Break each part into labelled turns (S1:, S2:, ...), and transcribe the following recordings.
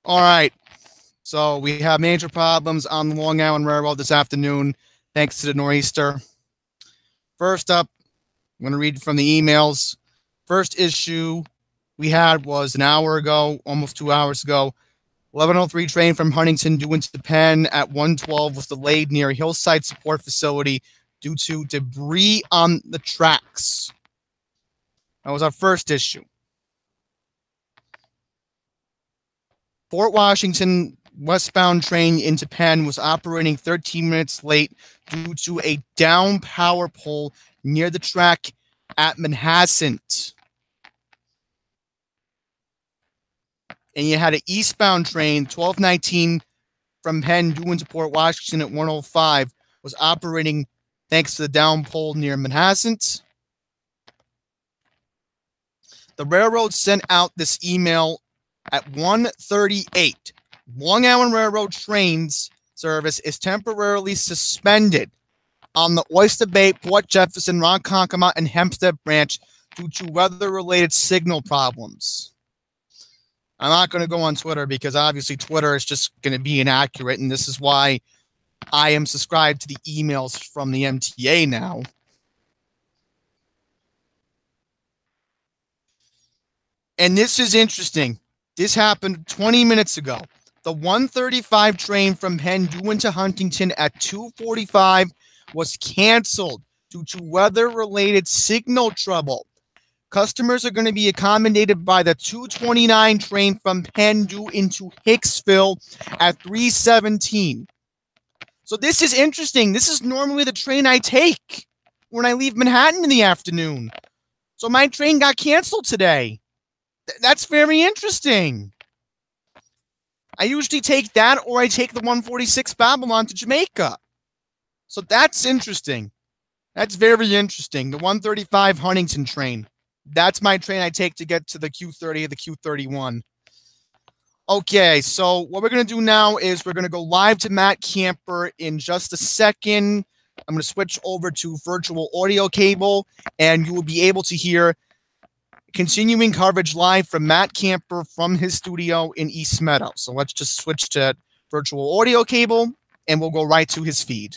S1: All right. So we have major problems on the Long Island Railroad this afternoon, thanks to the Noreaster. First up, I'm going to read from the emails. First issue we had was an hour ago, almost 2 hours ago. 1103 train from Huntington due into Penn at 112 was delayed near Hillside Support Facility due to debris on the tracks. That was our first issue. Port Washington westbound train into Penn was operating 13 minutes late due to a down power pole near the track at Manhasset. And you had an eastbound train, 1219 from Penn due into Port Washington at 105, was operating thanks to the down pole near Manhasset. The railroad sent out this email at 1:38. Long Island Railroad trains service is temporarily suspended on the Oyster Bay, Port Jefferson, Ronkonkoma, and Hempstead branch due to weather-related signal problems. I'm not going to go on Twitter because obviously Twitter is just going to be inaccurate, and this is why I am subscribed to the emails from the MTA now. And this is interesting. This happened 20 minutes ago. The 135 train from Penn due into Huntington at 2:45 was canceled due to weather-related signal trouble. Customers are going to be accommodated by the 229 train from Penn due into Hicksville at 3:17. So this is interesting. This is normally the train I take when I leave Manhattan in the afternoon. So my train got canceled today. That's very interesting. I usually take that, or I take the 146 Babylon to Jamaica. So that's interesting. That's very interesting. The 135 Huntington train. That's my train I take to get to the Q30 or the Q31. Okay, so what we're going to do now is we're going to go live to Matt Camper in just a second. I'm going to switch over to virtual audio cable, and you will be able to hear continuing coverage live from Matt Camper from his studio in East Meadow. So let's just switch to virtual audio cable, and we'll go right to his feed.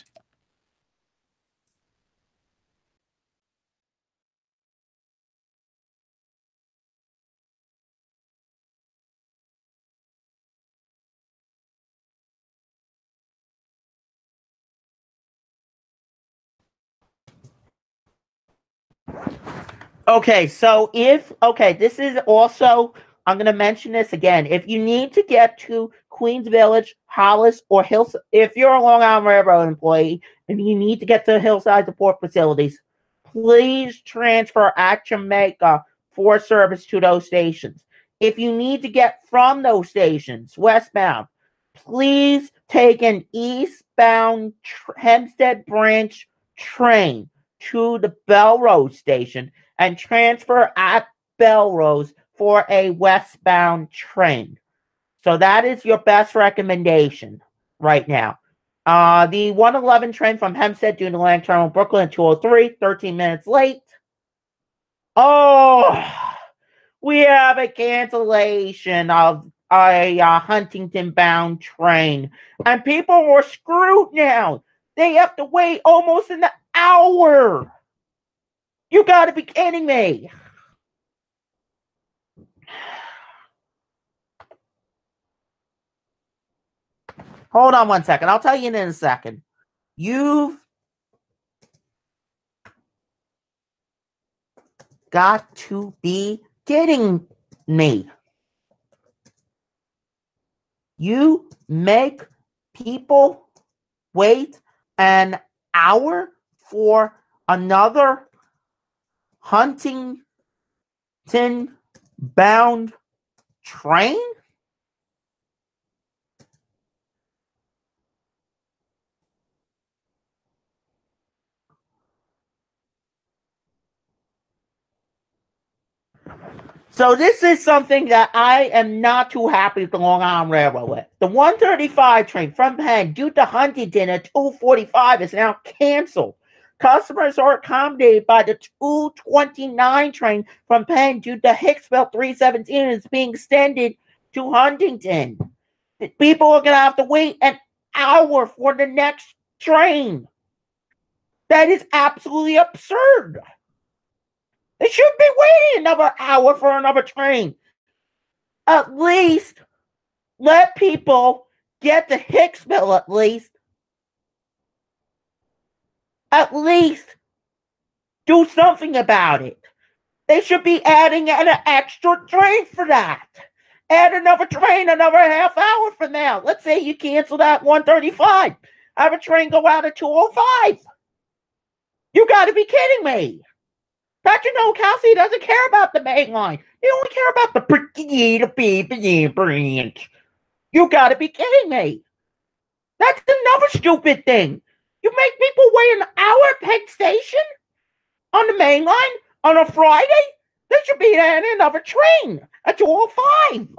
S2: Okay, so this is also, I'm going to mention this again. If you need to get to Queens Village, Hollis, or Hillside, if you're a Long Island Railroad employee and you need to get to Hillside Support Facilities, please transfer at Jamaica for service to those stations. If you need to get from those stations westbound, please take an eastbound Hempstead Branch train to the Belrose station and transfer at Belrose for a westbound train. So that is your best recommendation right now. The 111 train from Hempstead due to Land Terminal, Brooklyn, 203, 13 minutes late. Oh, we have a cancellation of a Huntington-bound train. And people were screwed now. They have to wait almost an hour. You gotta be kidding me. Hold on one second. I'll tell you in a second. You've got to be kidding me. You make people wait an hour for another Huntington-bound train? So this is something that I am not too happy with the Long Island Railroad with. The 135 train from Penn due to Huntington at 2:45 is now canceled. Customers are accommodated by the 229 train from Penn due to Hicksville 317 is being extended to Huntington. People are going to have to wait an hour for the next train. That is absolutely absurd. They shouldn't be waiting another hour for another train. At least let people get to Hicksville, at least. At least do something about it. They should be adding an extra train for that. Add another train, another half hour from now. Let's say you cancel that 1:35. Have a train go out at 2:05. You got to be kidding me. Patrick Nowakowski doesn't care about the main line. He only care about the branch. You got to be kidding me. That's another stupid thing. You make people wait an hour at Penn Station on the main line on a Friday? They should be adding another train at 2:05.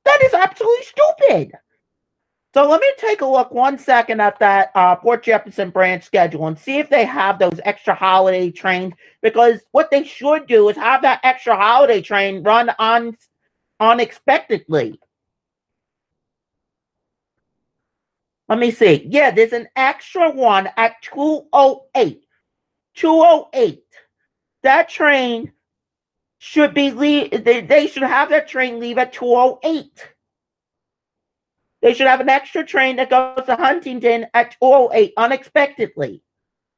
S2: That is absolutely stupid. So let me take a look 1 second at that Port Jefferson branch schedule and see if they have those extra holiday trains. Because what they should do is have that extra holiday train run on unexpectedly. Let me see. Yeah, there's an extra one at 2:08. 2:08. That train should be they should have that train leave at 2:08. They should have an extra train that goes to Huntington at 2:08 unexpectedly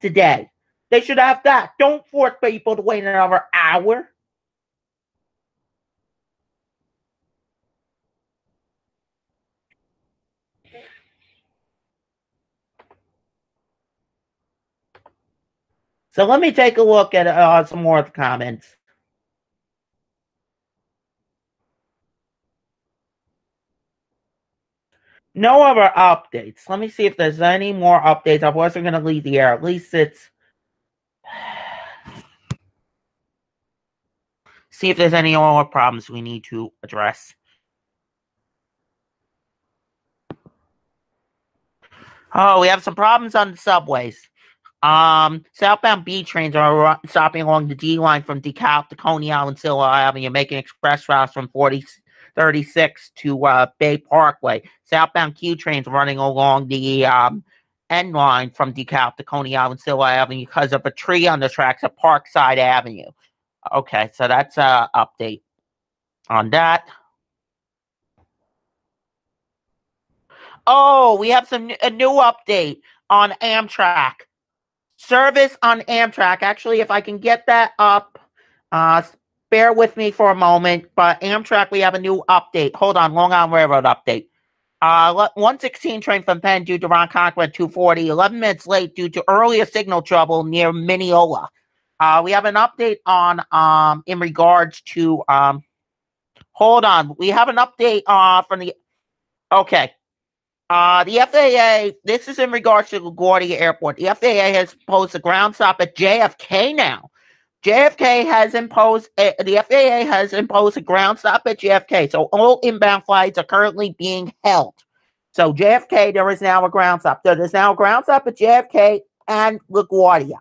S2: today. They should have that. Don't force people to wait another hour. So let me take a look at some more of the comments. No other updates. Let me see if there's any more updates. I wasn't going to leave the air. At least it's... See if there's any more problems we need to address. Oh, we have some problems on the subways. Southbound B trains are stopping along the D line from DeKalb to Coney Island, Silver Avenue, making express routes from 36 to Bay Parkway. Southbound Q trains are running along the N line from DeKalb to Coney Island, Silver Avenue because of a tree on the tracks at Parkside Avenue. Okay, so that's an update on that. Oh, we have a new update on Amtrak. Service on Amtrak. Actually, if I can get that up, bear with me for a moment. But Amtrak, we have a new update. Hold on, Long Island Railroad update. 116 train from Penn due to Ronkonkoma at 2:40. 11 minutes late due to earlier signal trouble near Mineola. We have an update on in regards to hold on. We have an update from the okay. The FAA, this is in regards to LaGuardia Airport. The FAA has imposed a ground stop at JFK now. JFK has imposed, the FAA has imposed a ground stop at JFK. So all inbound flights are currently being held. So JFK, there is now a ground stop. So there's now a ground stop at JFK and LaGuardia.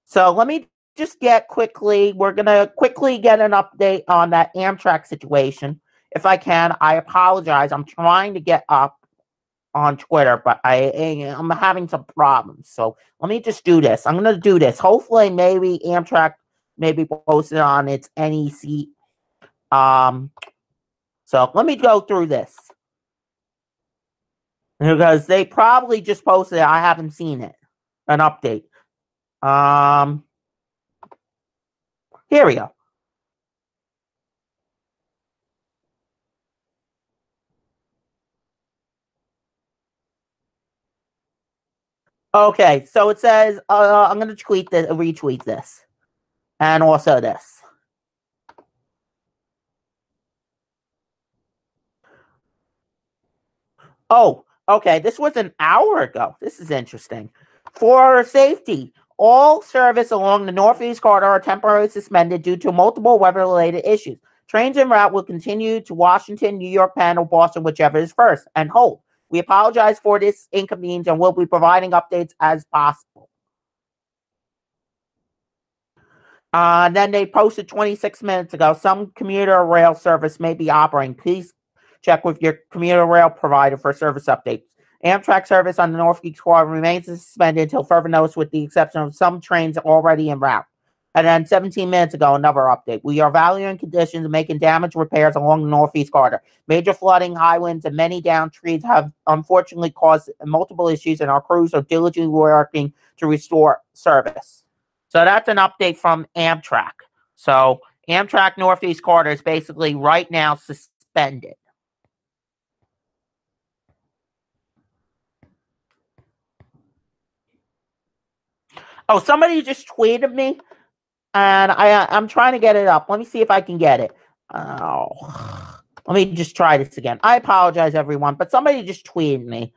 S2: So let me just we're going to quickly get an update on that Amtrak situation. If I can, I apologize. I'm trying to get up on Twitter, but I'm having some problems. So let me just do this. I'm going to do this. Hopefully, maybe Amtrak maybe posted on its NEC. So let me go through this. Because they probably just posted it. I haven't seen it. An update. Here we go. Okay, so it says, I'm going to retweet this. And also this. Oh, okay, this was an hour ago. This is interesting. For safety, all service along the Northeast Corridor are temporarily suspended due to multiple weather-related issues. Trains en route will continue to Washington, New York, Penn, or Boston, whichever is first, and hold. We apologize for this inconvenience and will be providing updates as possible. Then they posted 26 minutes ago, some commuter rail service may be operating. Please check with your commuter rail provider for service updates. Amtrak service on the Northeast Corridor remains suspended until further notice, with the exception of some trains already en route. And then 17 minutes ago, another update. We are evaluating conditions and making damage repairs along the Northeast Corridor. Major flooding, high winds, and many downed trees have unfortunately caused multiple issues, and our crews are diligently working to restore service. So that's an update from Amtrak. So Amtrak Northeast Corridor is basically right now suspended. Oh, somebody just tweeted me, and I'm trying to get it up. Let me see if I can get it. Oh, let me just try this again. I apologize, everyone, but somebody just tweeted me.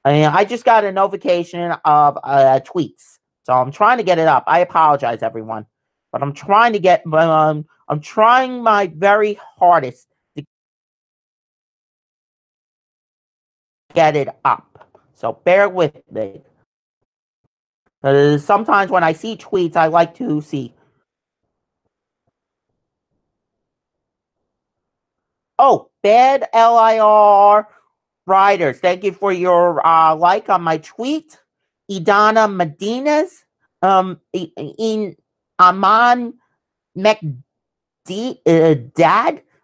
S2: I just got a notification of tweets, so I'm trying to get it up. I apologize, everyone, but I'm trying to get. I'm trying my very hardest to get it up. So bear with me. Sometimes when I see tweets, I like to see. Oh, bad LIRR riders. Thank you for your like on my tweet. Idana Medina's, in Aman Dad.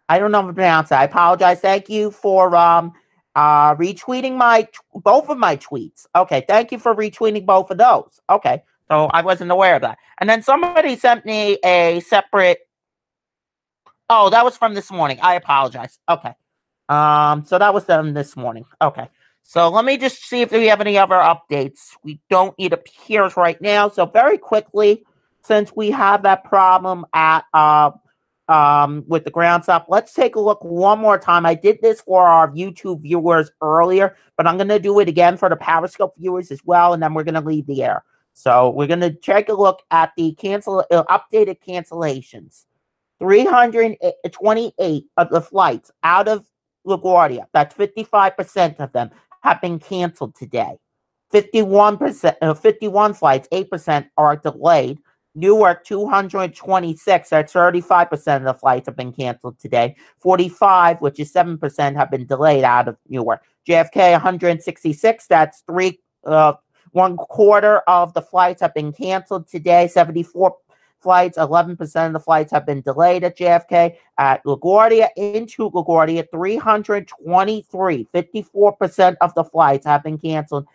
S2: I don't know how to pronounce it. I apologize. Thank you for retweeting both of my tweets. Okay, thank you for retweeting both of those. Okay, so I wasn't aware of that. And then somebody sent me a separate. Oh, that was from this morning. I apologize. Okay. So that was done this morning. Okay. So let me just see if we have any other updates. We don't. It appears right now. So very quickly, since we have that problem at with the ground stop, let's take a look one more time. I did this for our YouTube viewers earlier, but I'm gonna do it again for the Periscope viewers as well, and then we're gonna leave the air. So we're gonna take a look at the updated cancellations. 328 of the flights out of LaGuardia, that's 55% of them, have been canceled today. 51%, 51 flights, 8% are delayed. Newark, 226, that's 35% of the flights have been canceled today. 45, which is 7%, have been delayed out of Newark. JFK, 166, that's 1/4 of the flights have been canceled today. 74 flights, 11% of the flights have been delayed at JFK. At LaGuardia, into LaGuardia, 323, 54% of the flights have been canceled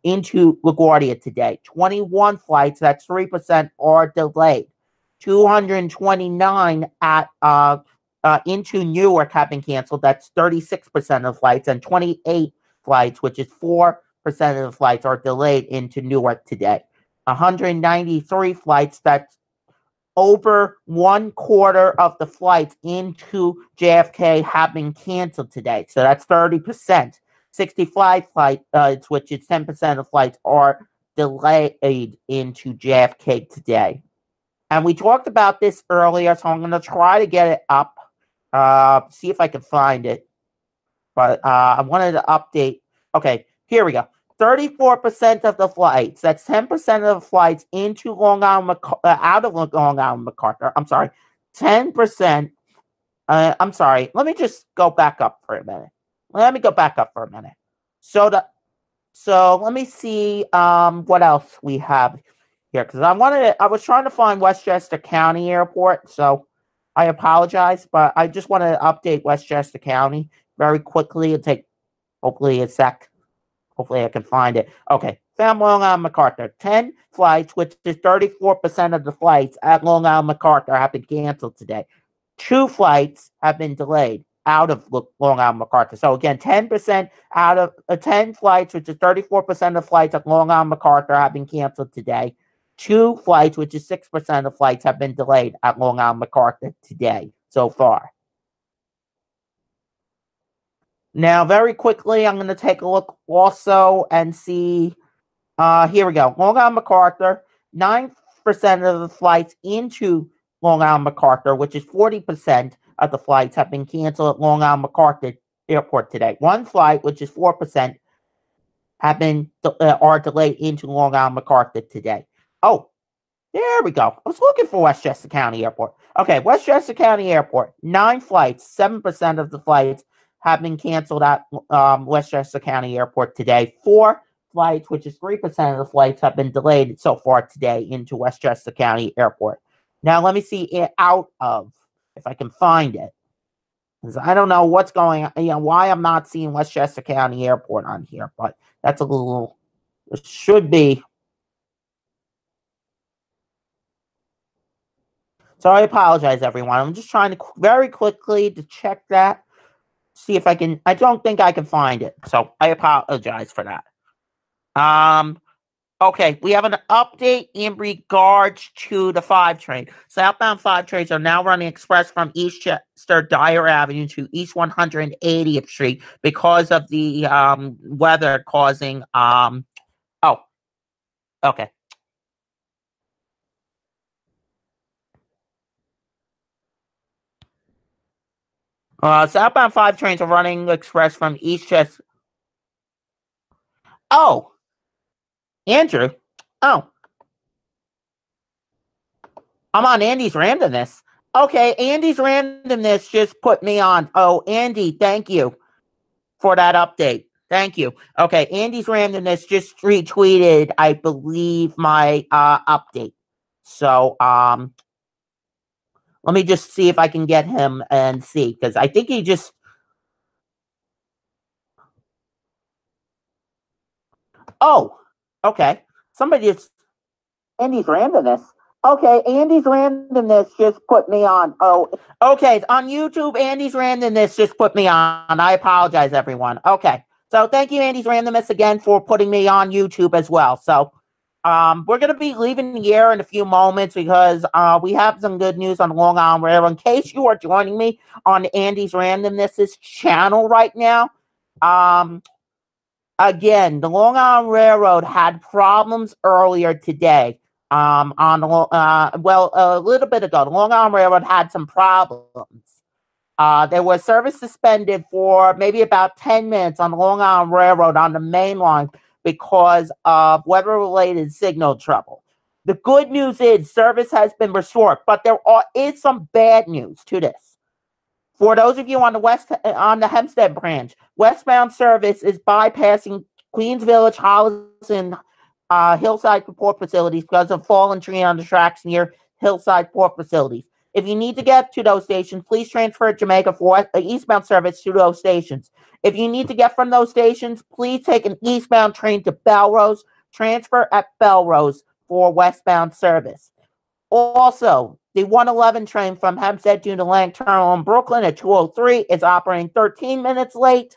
S2: into LaGuardia today. 21 flights, that's 3%, are delayed. 229 at into Newark have been canceled. That's 36% of flights, and 28 flights, which is 4% of the flights, are delayed into Newark today. 193 flights, that's over 1/4 of the flights into JFK have been canceled today. So that's 30%. 65 flights, which is 10% of flights, are delayed into JFK today. And we talked about this earlier, so I'm going to try to get it up, see if I can find it. But I wanted to update. Okay, here we go. 34% of the flights, that's 10% of the flights into Long Island, out of Long Island MacArthur. I'm sorry, 10%. I'm sorry. Let me just go back up for a minute. Let me go back up for a minute. So let me see what else we have here, because I was trying to find Westchester County Airport, so I apologize, but I just want to update Westchester County very quickly. It'll take hopefully a sec. Hopefully I can find it. Okay, found Long Island MacArthur. 10 flights, which is 34% of the flights at Long Island MacArthur, have been canceled today. 2 flights have been delayed out of Long Island MacArthur. So again, 10% out of 10 flights, which is 34% of flights at Long Island MacArthur, have been canceled today. 2 flights, which is 6% of flights, have been delayed at Long Island MacArthur today so far. Now, very quickly, I'm going to take a look also and see. Here we go. Long Island MacArthur, 9% of the flights into Long Island MacArthur, which is 40% of the flights, have been canceled at Long Island MacArthur Airport today. 1 flight, which is 4%, are delayed into Long Island MacArthur today. Oh, there we go. I was looking for Westchester County Airport. Okay, Westchester County Airport, 9 flights, 7% of the flights have been canceled at Westchester County Airport today. 4 flights, which is 3% of the flights, have been delayed so far today into Westchester County Airport. Now, let me see it out of, if I can find it. Because I don't know what's going on, why I'm not seeing Westchester County Airport on here, but that's a little, it should be. So I apologize, everyone. I'm just trying to very quickly to check that, see if I can. I don't think I can find it, so I apologize for that. Okay, we have an update in regards to the 5 train. Southbound 5 trains are now running express from Eastchester Dyer Avenue to East 180th Street because of the weather causing oh, okay. Southbound 5 trains are running express from Eastchester. Oh, Andrew. Oh, I'm on Andy's randomness. Okay, Andy's randomness just put me on. Oh, Andy, thank you for that update. Thank you. Okay, Andy's randomness just retweeted, I believe, my update. So, let me just see if I can get him and see, because I think he just. Oh, okay. Somebody just. Andy's randomness. Okay, Andy's randomness just put me on. Oh, okay. On YouTube, Andy's randomness just put me on. I apologize, everyone. Okay. So thank you, Andy's randomness, again for putting me on YouTube as well. So we're going to be leaving the air in a few moments because we have some good news on Long Island Railroad. In case you are joining me on Andy's randomness channel right now, again, the Long Island Railroad had problems earlier today. A little bit ago, the Long Island Railroad had some problems. There was service suspended for maybe about 10 minutes on the Long Island Railroad on the main line because of weather-related signal trouble. The good news is service has been restored, but there is some bad news to this. For those of you on the Hempstead branch, westbound service is bypassing Queens Village, Hollis, and Hillside Port facilities because of fallen tree on the tracks near Hillside Port facilities. If you need to get to those stations, please transfer Jamaica for eastbound service to those stations. If you need to get from those stations, please take an eastbound train to Belrose. Transfer at Belrose for westbound service. Also, the 111 train from Hempstead to the Lang Terminal in Brooklyn at 2:03 is operating 13 minutes late.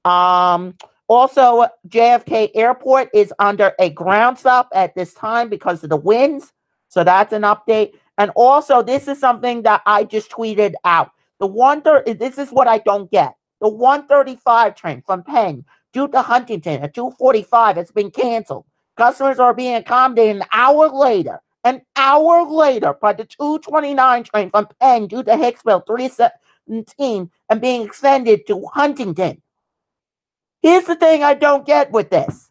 S2: Also, JFK Airport is under a ground stop at this time because of the winds. So that's an update. And also, this is something that I just tweeted out. This is what I don't get. The 135 train from Penn due to Huntington at 2:45 has been canceled. Customers are being accommodated an hour later by the 229 train from Penn due to Hicksville 317 and being extended to Huntington. Here's the thing I don't get with this.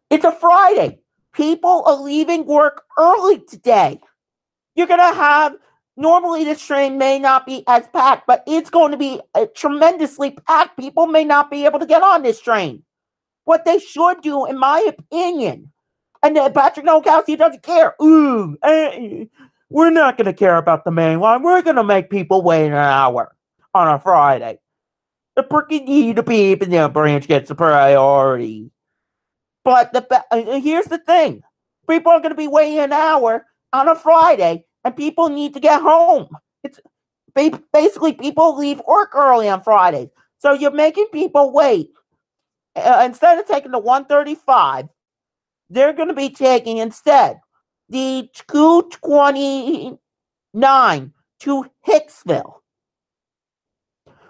S2: It's a Friday. People are leaving work early today. You're going to have, normally this train may not be as packed, but it's going to be tremendously packed. People may not be able to get on this train. What they should do, in my opinion, and Patrick Nowakowski doesn't care. We're not going to care about the main line. We're going to make people wait an hour on a Friday. The prickly beep and the branch gets a priority. But here's the thing. People are going to be waiting an hour on a Friday, and people need to get home. It's basically people leave work early on Fridays. So you're making people wait. Instead of taking the 135, they're going to be taking instead the 229 to Hicksville.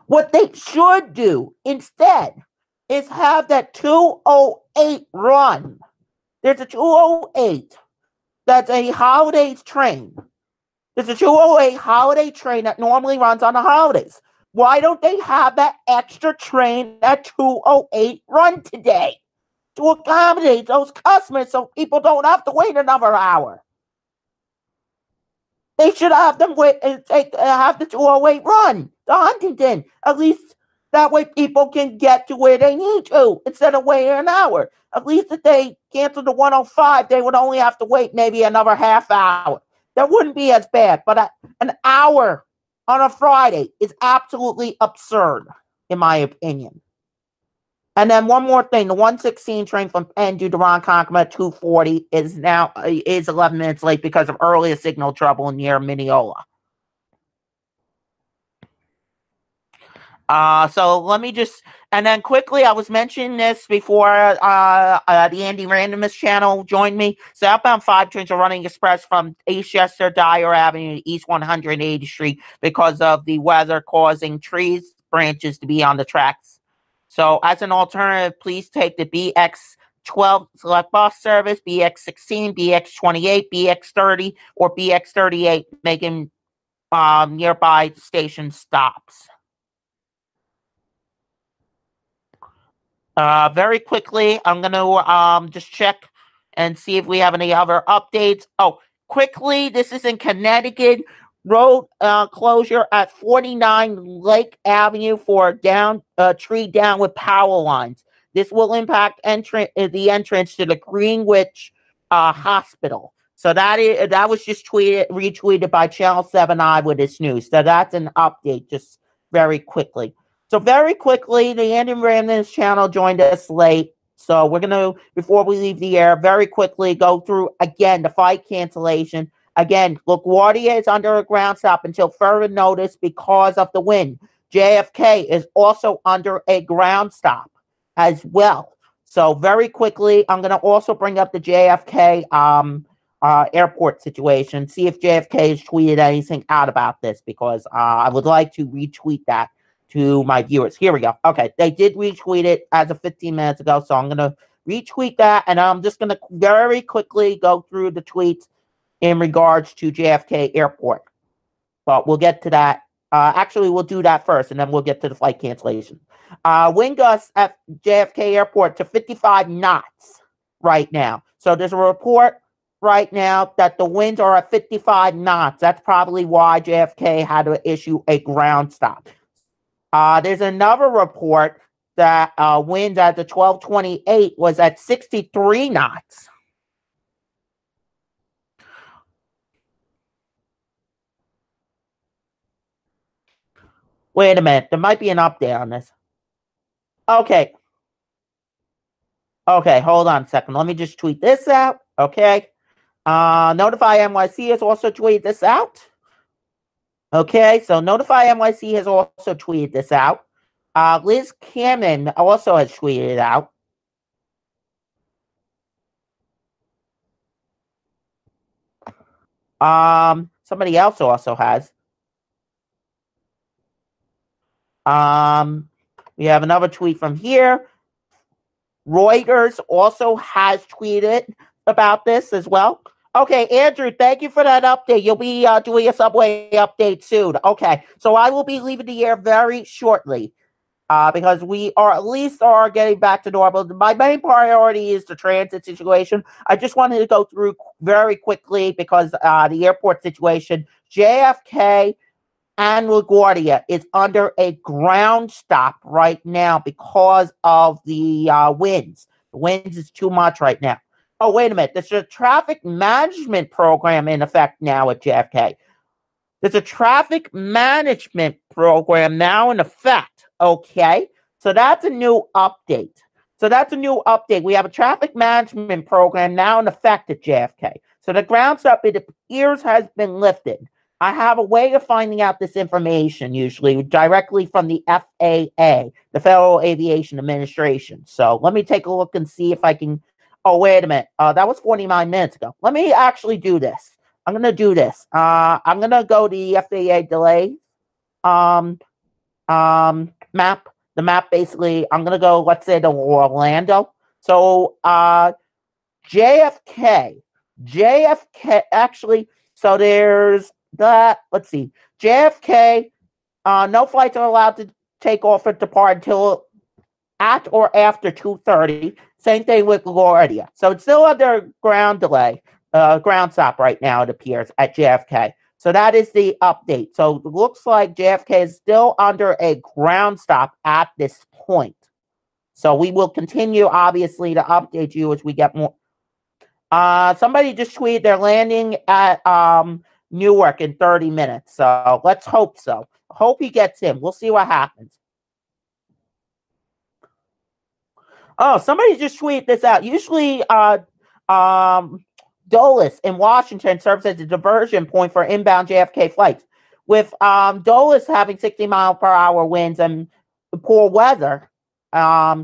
S2: What they should do instead is have that 208 run. There's a 208 that's a holidays train. There's a 208 holiday train that normally runs on the holidays. Why don't they have that extra train at 208 run today to accommodate those customers so people don't have to wait another hour? They should have them wait and have the 208 run to Huntington. At least that way people can get to where they need to instead of waiting an hour. At least if they cancel the 105, they would only have to wait maybe another half hour. That wouldn't be as bad. But an hour on a Friday is absolutely absurd, in my opinion. And then one more thing, the 116 train from Penn due to Ronkonkoma at 240 is 11 minutes late because of earlier signal trouble near Mineola. So let me just, and then quickly, I was mentioning this before the Andy Randomist channel joined me. Southbound 5 trains are running express from Eastchester, Dyer Avenue to East 180th Street because of the weather causing trees, branches to be on the tracks. So as an alternative, please take the BX12 select bus service, BX16, BX28, BX30, or BX38, making nearby station stops. Very quickly, I'm going to just check and see if we have any other updates. Oh, quickly, this is in Connecticut. Road closure at 49 Lake Avenue for tree down with power lines. This will impact the entrance to the Greenwich Hospital. So that was just retweeted by Channel 7i with this news. So that's an update, just very quickly. So very quickly, the Andy Randomist channel joined us late. So we're going to, before we leave the air, very quickly go through, again, the flight cancellation. Again, LaGuardia is under a ground stop until further notice because of the wind. JFK is also under a ground stop as well. So very quickly, I'm going to also bring up the JFK airport situation, see if JFK has tweeted anything out about this, because I would like to retweet that to my viewers. Here we go. Okay, they did retweet it as of 15 minutes ago, so I'm going to retweet that, and I'm just going to very quickly go through the tweets in regards to JFK Airport. But we'll get to that. Actually, we'll do that first, and then we'll get to the flight cancellation. Wind gusts at JFK Airport to 55 knots right now. So there's a report right now that the winds are at 55 knots. That's probably why JFK had to issue a ground stop. There's another report that winds at the 1228 was at 63 knots. Wait a minute. There might be an update on this. Okay. Okay, hold on a second. Let me just tweet this out. Okay. Notify NYC has also tweeted this out. Okay, so Notify NYC has also tweeted this out. Liz Cannon also has tweeted it out. Somebody else also has. We have another tweet from here. Reuters also has tweeted about this as well. Okay, Andrew, thank you for that update. You'll be doing a subway update soon. Okay, so I will be leaving the air very shortly because we are getting back to normal. My main priority is the transit situation. I just wanted to go through very quickly because the airport situation, JFK and LaGuardia is under a ground stop right now because of the winds. The winds is too much right now. Oh, wait a minute. There's a traffic management program in effect now at JFK. There's a traffic management program now in effect. Okay. So that's a new update. We have a traffic management program now in effect at JFK. So the ground stop, it appears, has been lifted. I have a way of finding out this information, usually directly from the FAA, the Federal Aviation Administration. So let me take a look and see if I can. Oh, wait a minute. That was 49 minutes ago. Let me actually do this. I'm going to do this. I'm going to go to the FAA delay map. The map, basically, I'm going to go, let's say, to Orlando. So JFK, actually, so there's that. Let's see. JFK, no flights are allowed to take off or depart until at or after 2:30. Same thing with LaGuardia. So it's still under ground delay, ground stop right now, it appears, at JFK. So that is the update. So it looks like JFK is still under a ground stop at this point. So we will continue, obviously, to update you as we get more. Somebody just tweeted they're landing at Newark in 30 minutes. So let's hope so. Hope he gets in. We'll see what happens. Oh, somebody just tweeted this out. Usually, Dulles in Washington serves as a diversion point for inbound JFK flights. With Dulles having 60-mile-per-hour winds and poor weather, yeah,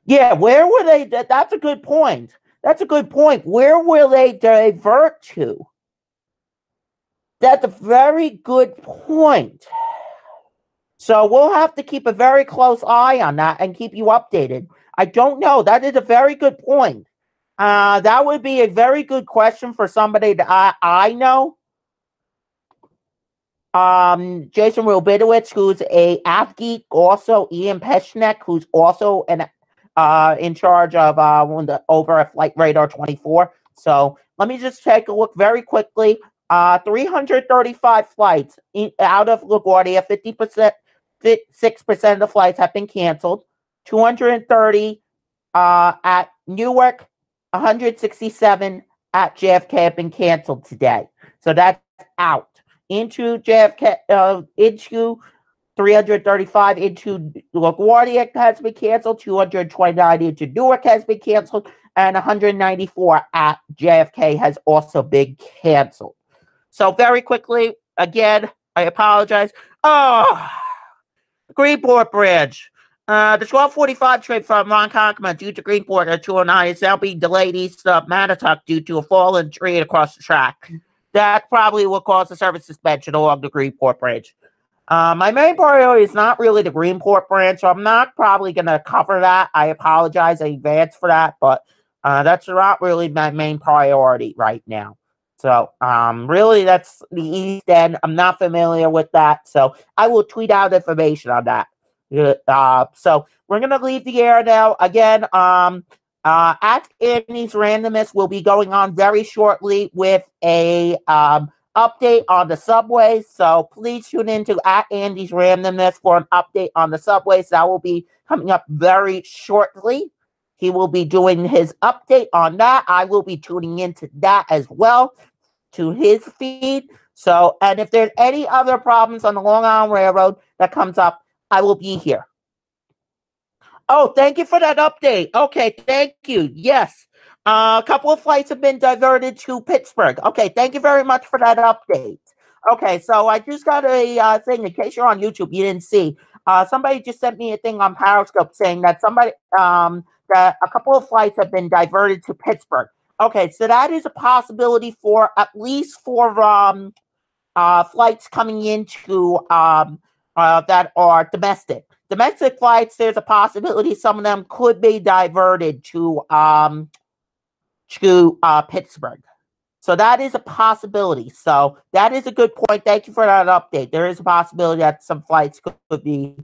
S2: where will they? That's a good point. That's a good point. Where will they divert to? That's a very good point. So we'll have to keep a very close eye on that and keep you updated. I don't know. That is a very good point. That would be a very good question for somebody that I know. Jason Robitowicz, who's a app geek, also Ian Peshnek, who's also in charge of over at Flight Radar 24. So let me just take a look very quickly. 335 flights out of LaGuardia, 6% of the flights have been canceled. 230 at Newark, 167 at JFK have been canceled today. So that's out. Into JFK, into 335 into LaGuardia has been canceled, 229 into Newark has been canceled, and 194 at JFK has also been canceled. So very quickly, again, I apologize. Oh, Greenport Bridge. The 1245 train from Ronkonkoma due to Greenport at 209 is now being delayed east of Mattatuck due to a fallen tree across the track. That probably will cause a service suspension along the Greenport Bridge. My main priority is not really the Greenport branch, so I'm not probably going to cover that. I apologize in advance for that, but that's not really my main priority right now. So, really, that's the East End. I'm not familiar with that, so I will tweet out information on that. So we're going to leave the air now. Again, Ask Andy's Randomness will be going on very shortly with a update on the subways. So please tune in to @Andy's Randomness for an update on the subways. That will be coming up very shortly. He will be doing his update on that. I will be tuning into that as well, to his feed. So, and if there's any other problems on the Long Island Railroad that comes up, I will be here. Oh, thank you for that update. Okay, thank you. Yes. A couple of flights have been diverted to Pittsburgh. Okay, thank you very much for that update. Okay, so I just got a thing, in case you're on YouTube, you didn't see. Somebody just sent me a thing on Periscope saying that that a couple of flights have been diverted to Pittsburgh. Okay, so that is a possibility for at least for flights coming into that are domestic. Domestic flights, there's a possibility some of them could be diverted to Pittsburgh. So that is a possibility. So that is a good point. Thank you for that update. There is a possibility that some flights could be,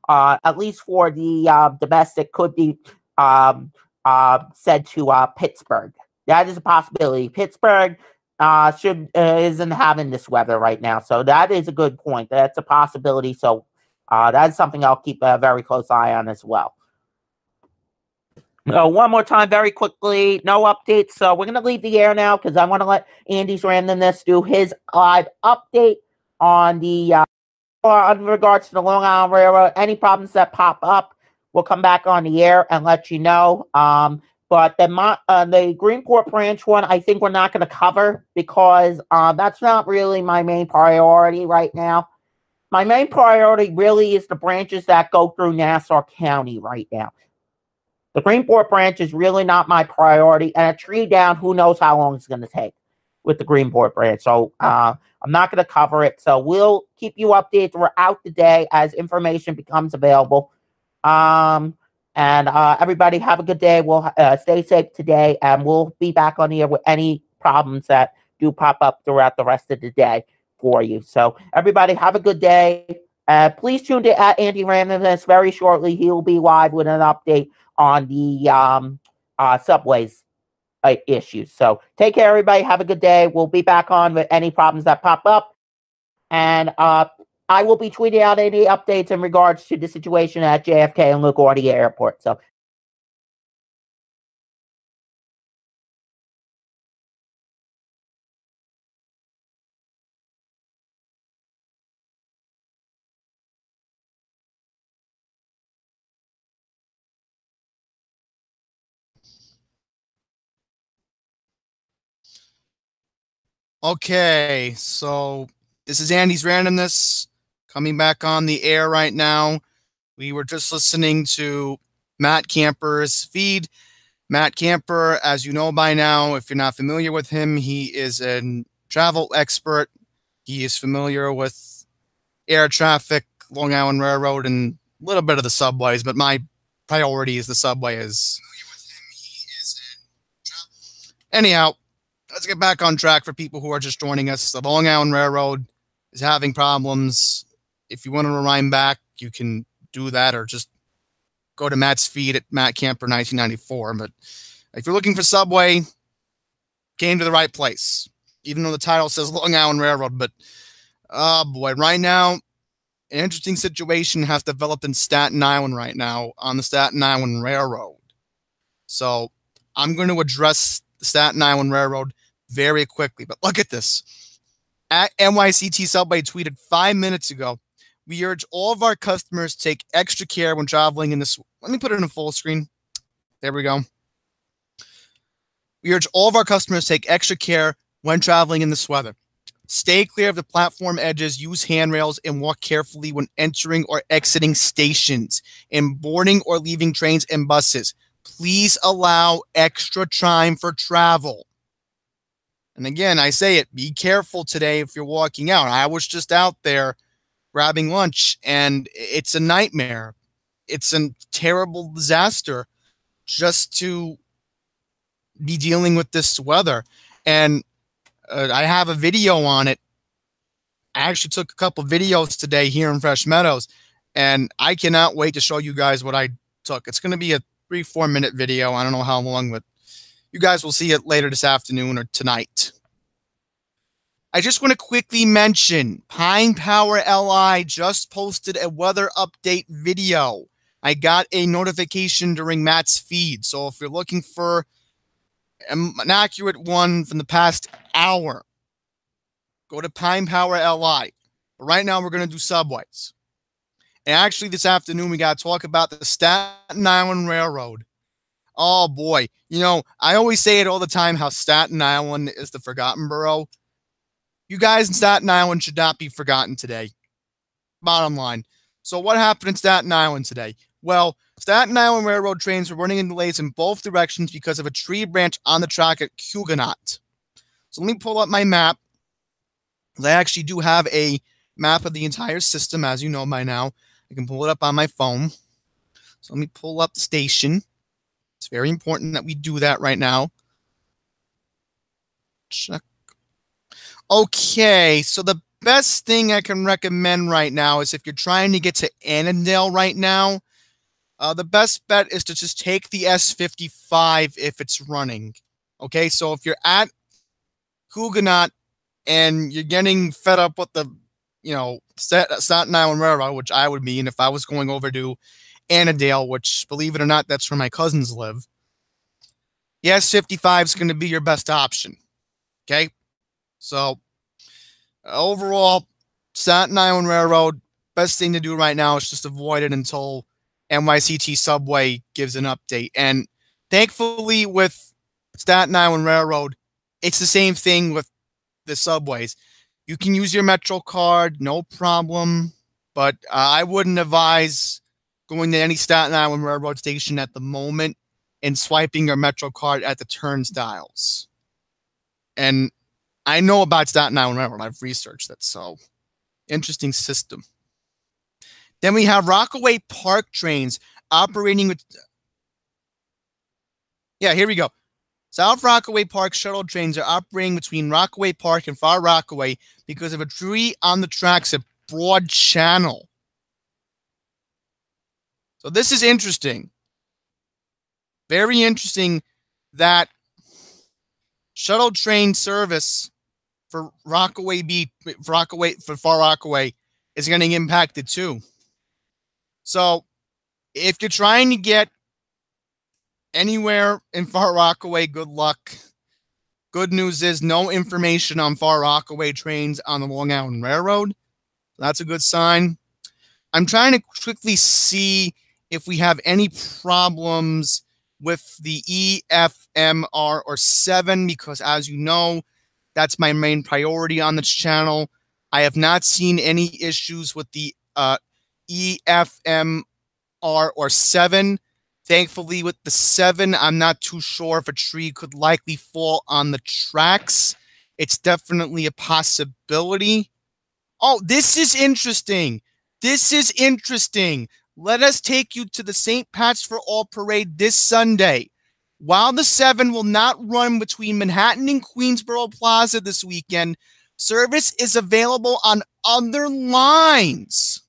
S2: at least for the domestic, could be sent to Pittsburgh. That is a possibility. Pittsburgh isn't having this weather right now, so that is a good point. That's a possibility. So that's something I'll keep a very close eye on as well. One more time, very quickly, no updates. So we're going to leave the air now because I want to let Andy's Randomness do his live update on the in regards to the Long Island Railroad. Any problems that pop up, we'll come back on the air and let you know. But the Greenport branch one, I think we're not going to cover because that's not really my main priority right now. My main priority really is the branches that go through Nassau County right now. The Greenport branch is really not my priority, and a tree down, who knows how long it's going to take with the Greenport branch. So I'm not going to cover it. So we'll keep you updated throughout the day as information becomes available. And everybody have a good day. We'll stay safe today, and we'll be back on here with any problems that do pop up throughout the rest of the day for you. So everybody have a good day. Please tune to Andy Randomness very shortly. He will be live with an update on the subways issues. So take care, everybody. Have a good day. We'll be back on with any problems that pop up. And I will be tweeting out any updates in regards to the situation at JFK and LaGuardia Airport. So
S1: Okay, so this is Andy's Randomness coming back on the air right now. We were just listening to Matt Camper's feed. Matt Camper, as you know by now, if you're not familiar with him, he is a travel expert. He is familiar with air traffic, Long Island Railroad, and a little bit of the subways, but my priority is the subway. Anyhow, let's get back on track for people who are just joining us. The Long Island Railroad is having problems. If you want to rewind back, you can do that, or just go to Matt's feed at Matt Camper 1994. But if you're looking for subway, came to the right place, even though the title says Long Island Railroad. But oh boy, right now, an interesting situation has developed in Staten Island right now on the Staten Island Railroad. So I'm going to address the Staten Island Railroad very quickly. But look at this. At NYCT Subway tweeted 5 minutes ago, we urge all of our customers to take extra care when traveling in this. Let me put it in a full screen. There we go. We urge all of our customers to take extra care when traveling in this weather. Stay clear of the platform edges, use handrails, and walk carefully when entering or exiting stations and boarding or leaving trains and buses. Please allow extra time for travel. And again, I say it, be careful today if you're walking out. I was just out there grabbing lunch, and it's a nightmare. It's a terrible disaster just to be dealing with this weather. And I have a video on it. I actually took a couple videos today here in Fresh Meadows, and I cannot wait to show you guys what I took. It's going to be a 3-4 minute video. I don't know how long, but you guys will see it later this afternoon or tonight. I just want to quickly mention Pine Power LI just posted a weather update video. I got a notification during Matt's feed. So if you're looking for an accurate one from the past hour, go to Pine Power LI. But right now, we're going to do subways. And actually, this afternoon, we got to talk about the Staten Island Railroad. Oh, boy. You know, I always say it all the time how Staten Island is the forgotten borough. You guys in Staten Island should not be forgotten today. Bottom line. So what happened in Staten Island today? Well, Staten Island Railroad trains were running in delays in both directions because of a tree branch on the track at Huguenot. So let me pull up my map. I actually do have a map of the entire system, as you know by now. I can pull it up on my phone. So let me pull up the station. It's very important that we do that right now. Check. Okay, so the best thing I can recommend right now is if you're trying to get to Annandale right now, the best bet is to just take the S55 if it's running. Okay, so if you're at Huguenot and you're getting fed up with the, Staten Island Railroad, which I would mean if I was going over to Annandale, which, believe it or not, that's where my cousins live, the S55 is going to be your best option. Okay, so overall, Staten Island Railroad, best thing to do right now is just avoid it until NYCT Subway gives an update. And thankfully, with Staten Island Railroad, it's the same thing with the subways. You can use your Metro card, no problem. But I wouldn't advise going to any Staten Island Railroad station at the moment and swiping your Metro card at the turnstiles. And I know about Staten Island Railroad. I've researched it. So, interesting system. Then we have Rockaway Park trains operating with... Yeah, here we go. South Rockaway Park shuttle trains are operating between Rockaway Park and Far Rockaway because of a tree on the tracks at Broad Channel. So this is interesting. Very interesting that shuttle train service for Rockaway Beach, for Far Rockaway is going to get impacted too. So if you're trying to get anywhere in Far Rockaway, good luck. Good news is no information on Far Rockaway trains on the Long Island Railroad. That's a good sign. I'm trying to quickly see if we have any problems with the EFMR or 7, because as you know, that's my main priority on this channel. I have not seen any issues with the EFMR or 7. Thankfully, with the 7, I'm not too sure if a tree could likely fall on the tracks. It's definitely a possibility. Oh, this is interesting. This is interesting. Let us take you to the St. Pat's for All parade this Sunday. While the 7 will not run between Manhattan and Queensboro Plaza this weekend, service is available on other lines.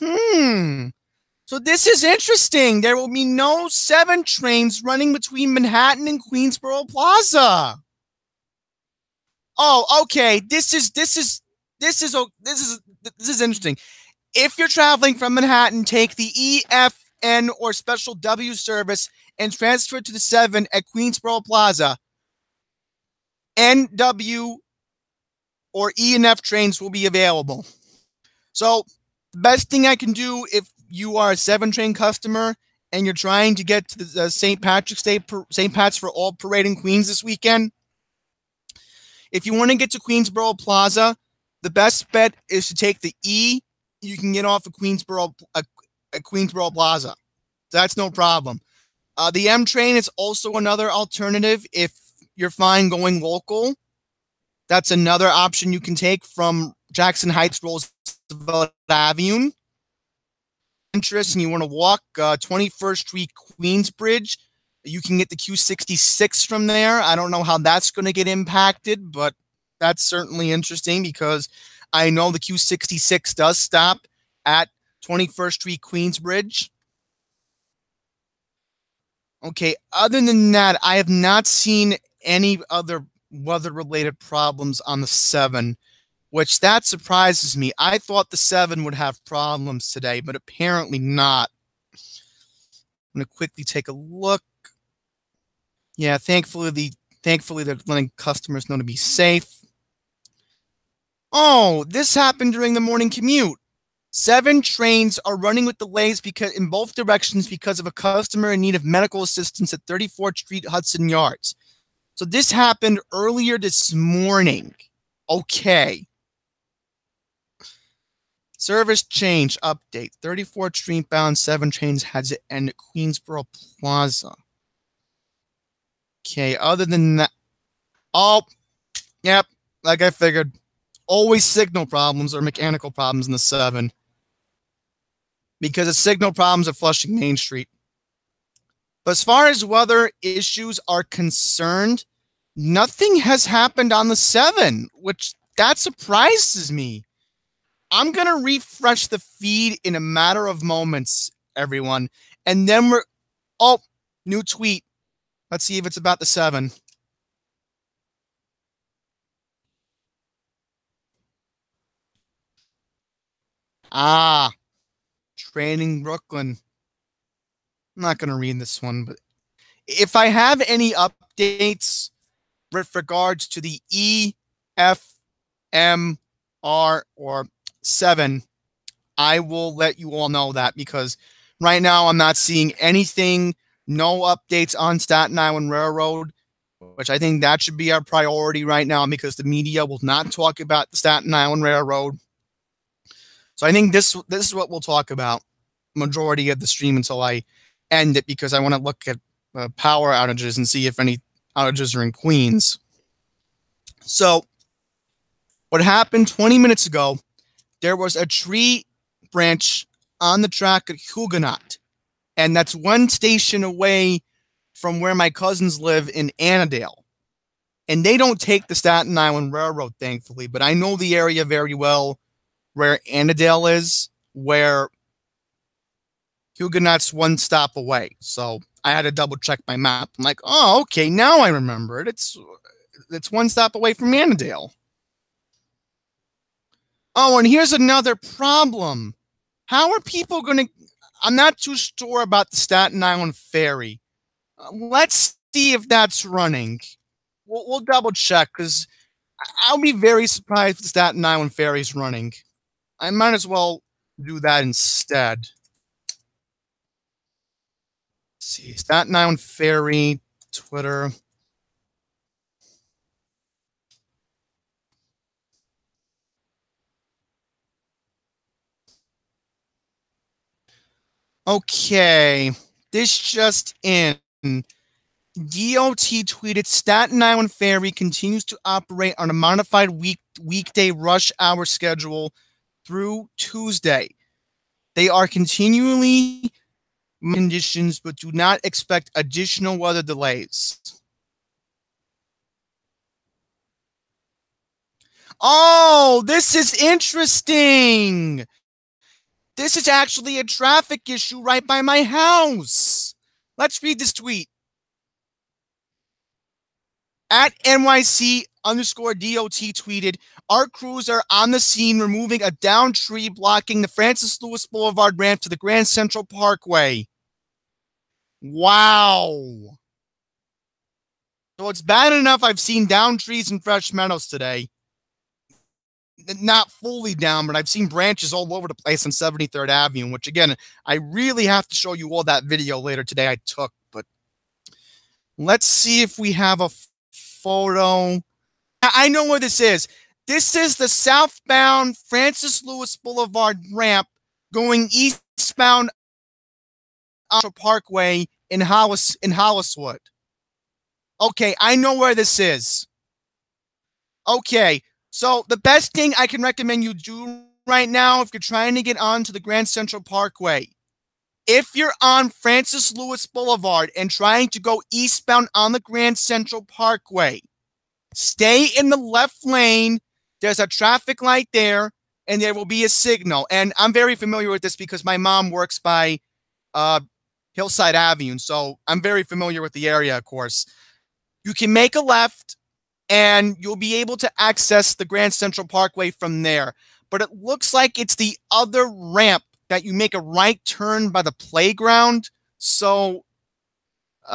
S1: So this is interesting. There will be no 7 trains running between Manhattan and Queensboro Plaza. Oh, okay. This is interesting. If you're traveling from Manhattan, take the EFN or Special W service and transfer to the 7 at Queensboro Plaza. NW or E and F trains will be available. So the best thing I can do if you are a 7 train customer and you're trying to get to the St. Patrick's Day, St. Pat's for All parade in Queens this weekend, if you want to get to Queensboro Plaza, the best bet is to take the E. You can get off of Queensboro Plaza. That's no problem. The M train is also another alternative if you're fine going local. That's another option you can take from Jackson Heights, Roosevelt Avenue. Interest and you want to walk 21st Street Queensbridge, you can get the Q66 from there. I don't know how that's going to get impacted, but that's certainly interesting because I know the Q66 does stop at 21st Street Queensbridge. Okay, other than that, I have not seen any other weather-related problems on the 7, which that surprises me. I thought the 7 would have problems today, but apparently not. I'm going to quickly take a look. Yeah, thankfully they're letting customers know to be safe. Oh, this happened during the morning commute. 7 trains are running with delays because in both directions because of a customer in need of medical assistance at 34th Street Hudson Yards. So this happened earlier this morning. Okay. Service change update. 34th Street bound 7 trains has to end at Queensboro Plaza. Okay, other than that. Oh, yep, like I figured. Always signal problems or mechanical problems in the 7. Because of signal problems at Flushing Main Street. But as far as weather issues are concerned, nothing has happened on the 7, which that surprises me. I'm going to refresh the feed in a matter of moments, everyone. And then oh, new tweet. Let's see if it's about the 7. Ah, Training Brooklyn. I'm not going to read this one, but if I have any updates with regards to the EFMR or 7, I will let you all know that because right now I'm not seeing anything, no updates on Staten Island Railroad, which I think that should be our priority right now because the media will not talk about the Staten Island Railroad. So I think this is what we'll talk about majority of the stream until I end it because I want to look at power outages and see if any outages are in Queens. So what happened 20 minutes ago, there was a tree branch on the track at Huguenot, and that's 1 station away from where my cousins live in Annandale. And they don't take the Staten Island Railroad, thankfully, but I know the area very well where Annandale is, where Huguenot's one stop away. So I had to double check my map. I'm like, oh, okay, now I remember it. It's one stop away from Annandale. Oh, and here's another problem. How are people going to? I'm not too sure about the Staten Island ferry. Let's see if that's running. We'll double check because I'll be very surprised if the Staten Island ferry is running. I might as well do that instead. Let's see, Staten Island ferry, Twitter. Okay, this just in. DOT tweeted Staten Island Ferry continues to operate on a modified weekday rush hour schedule through Tuesday. They are continually conditions, but do not expect additional weather delays. Oh, this is interesting. This is actually a traffic issue right by my house. Let's read this tweet. At NYC_DOT tweeted, our crews are on the scene removing a downed tree blocking the Francis Lewis Boulevard ramp to the Grand Central Parkway. Wow. So it's bad enough I've seen downed trees in Fresh Meadows today. Not fully down, but I've seen branches all over the place on 73rd Avenue, which again, I really have to show you all that video later today I took. But let's see if we have a photo. I know where this is. This is the southbound Francis Lewis Boulevard ramp going eastbound Parkway in Holliswood. Okay, I know where this is. Okay, so the best thing I can recommend you do right now if you're trying to get onto the Grand Central Parkway, if you're on Francis Lewis Boulevard and trying to go eastbound on the Grand Central Parkway, stay in the left lane. There's a traffic light there, and there will be a signal. And I'm very familiar with this because my mom works by Hillside Avenue, so I'm very familiar with the area, of course. You can make a left, and you'll be able to access the Grand Central Parkway from there. But it looks like it's the other ramp that you make a right turn by the playground. So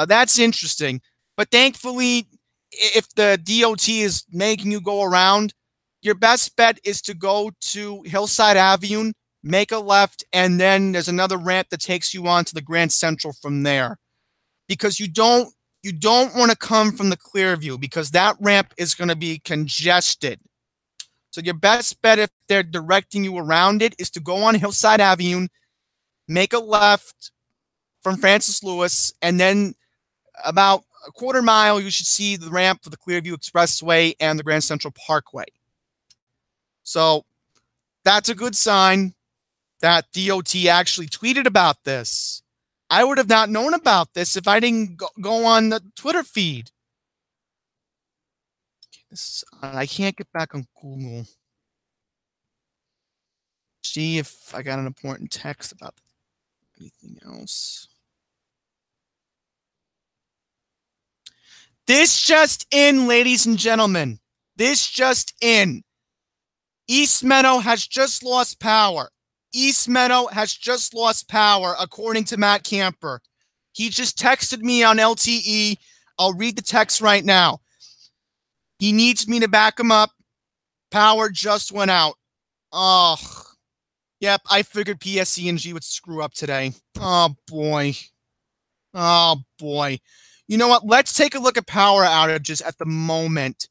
S1: that's interesting. But thankfully, if the DOT is making you go around, your best bet is to go to Hillside Avenue, make a left, and then there's another ramp that takes you on to the Grand Central from there. Because you don't want to come from the Clearview because that ramp is going to be congested. So your best bet if they're directing you around it is to go on Hillside Avenue, make a left from Francis Lewis, and then about a quarter mile, you should see the ramp for the Clearview Expressway and the Grand Central Parkway. So that's a good sign that DOT actually tweeted about this. I would have not known about this if I didn't go on the Twitter feed. I can't get back on Google. See if I got an important text about anything else. This just in, ladies and gentlemen. This just in. East Meadow has just lost power. East Meadow has just lost power, according to Matt Camper. He just texted me on LTE. I'll read the text right now. He needs me to back him up. Power just went out. Oh, yep, I figured PSE&G would screw up today. Oh, boy. Oh, boy. You know what? Let's take a look at power outages at the moment.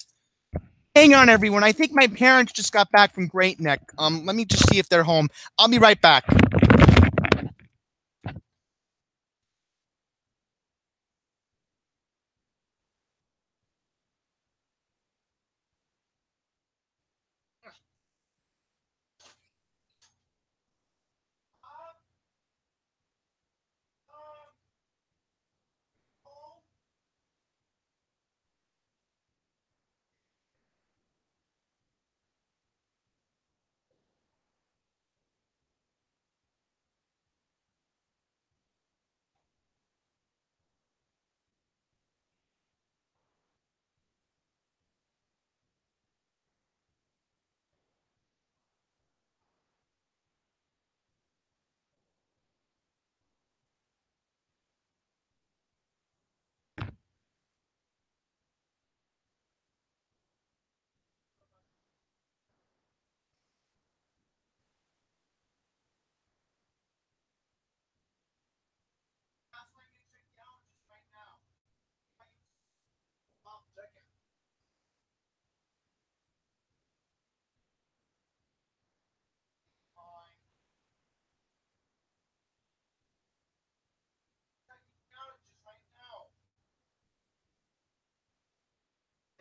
S1: Hang on, everyone. I think my parents just got back from Great Neck. Let me just see if they're home. I'll be right back.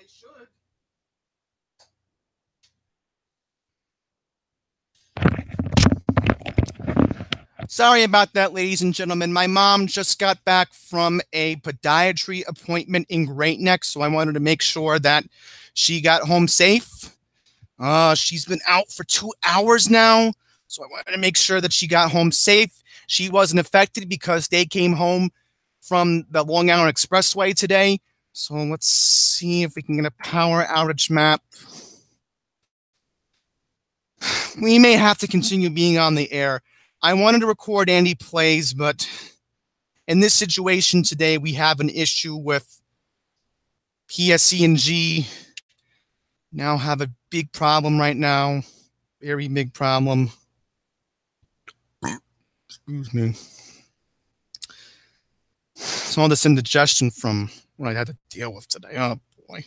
S1: should. Sorry about that, ladies and gentlemen. My mom just got back from a podiatry appointment in Great Neck, so I wanted to make sure that she got home safe. She's been out for 2 hours now, so I wanted to make sure that she got home safe. She wasn't affected because they came home from the Long Island Expressway today. So let's see if we can get a power outage map. We may have to continue being on the air. I wanted to record Andy Plays, but in this situation today, we have an issue with PSE&G. Now have a big problem right now. Very big problem. Excuse me. It's all this indigestion from what I had to deal with today. Oh, boy.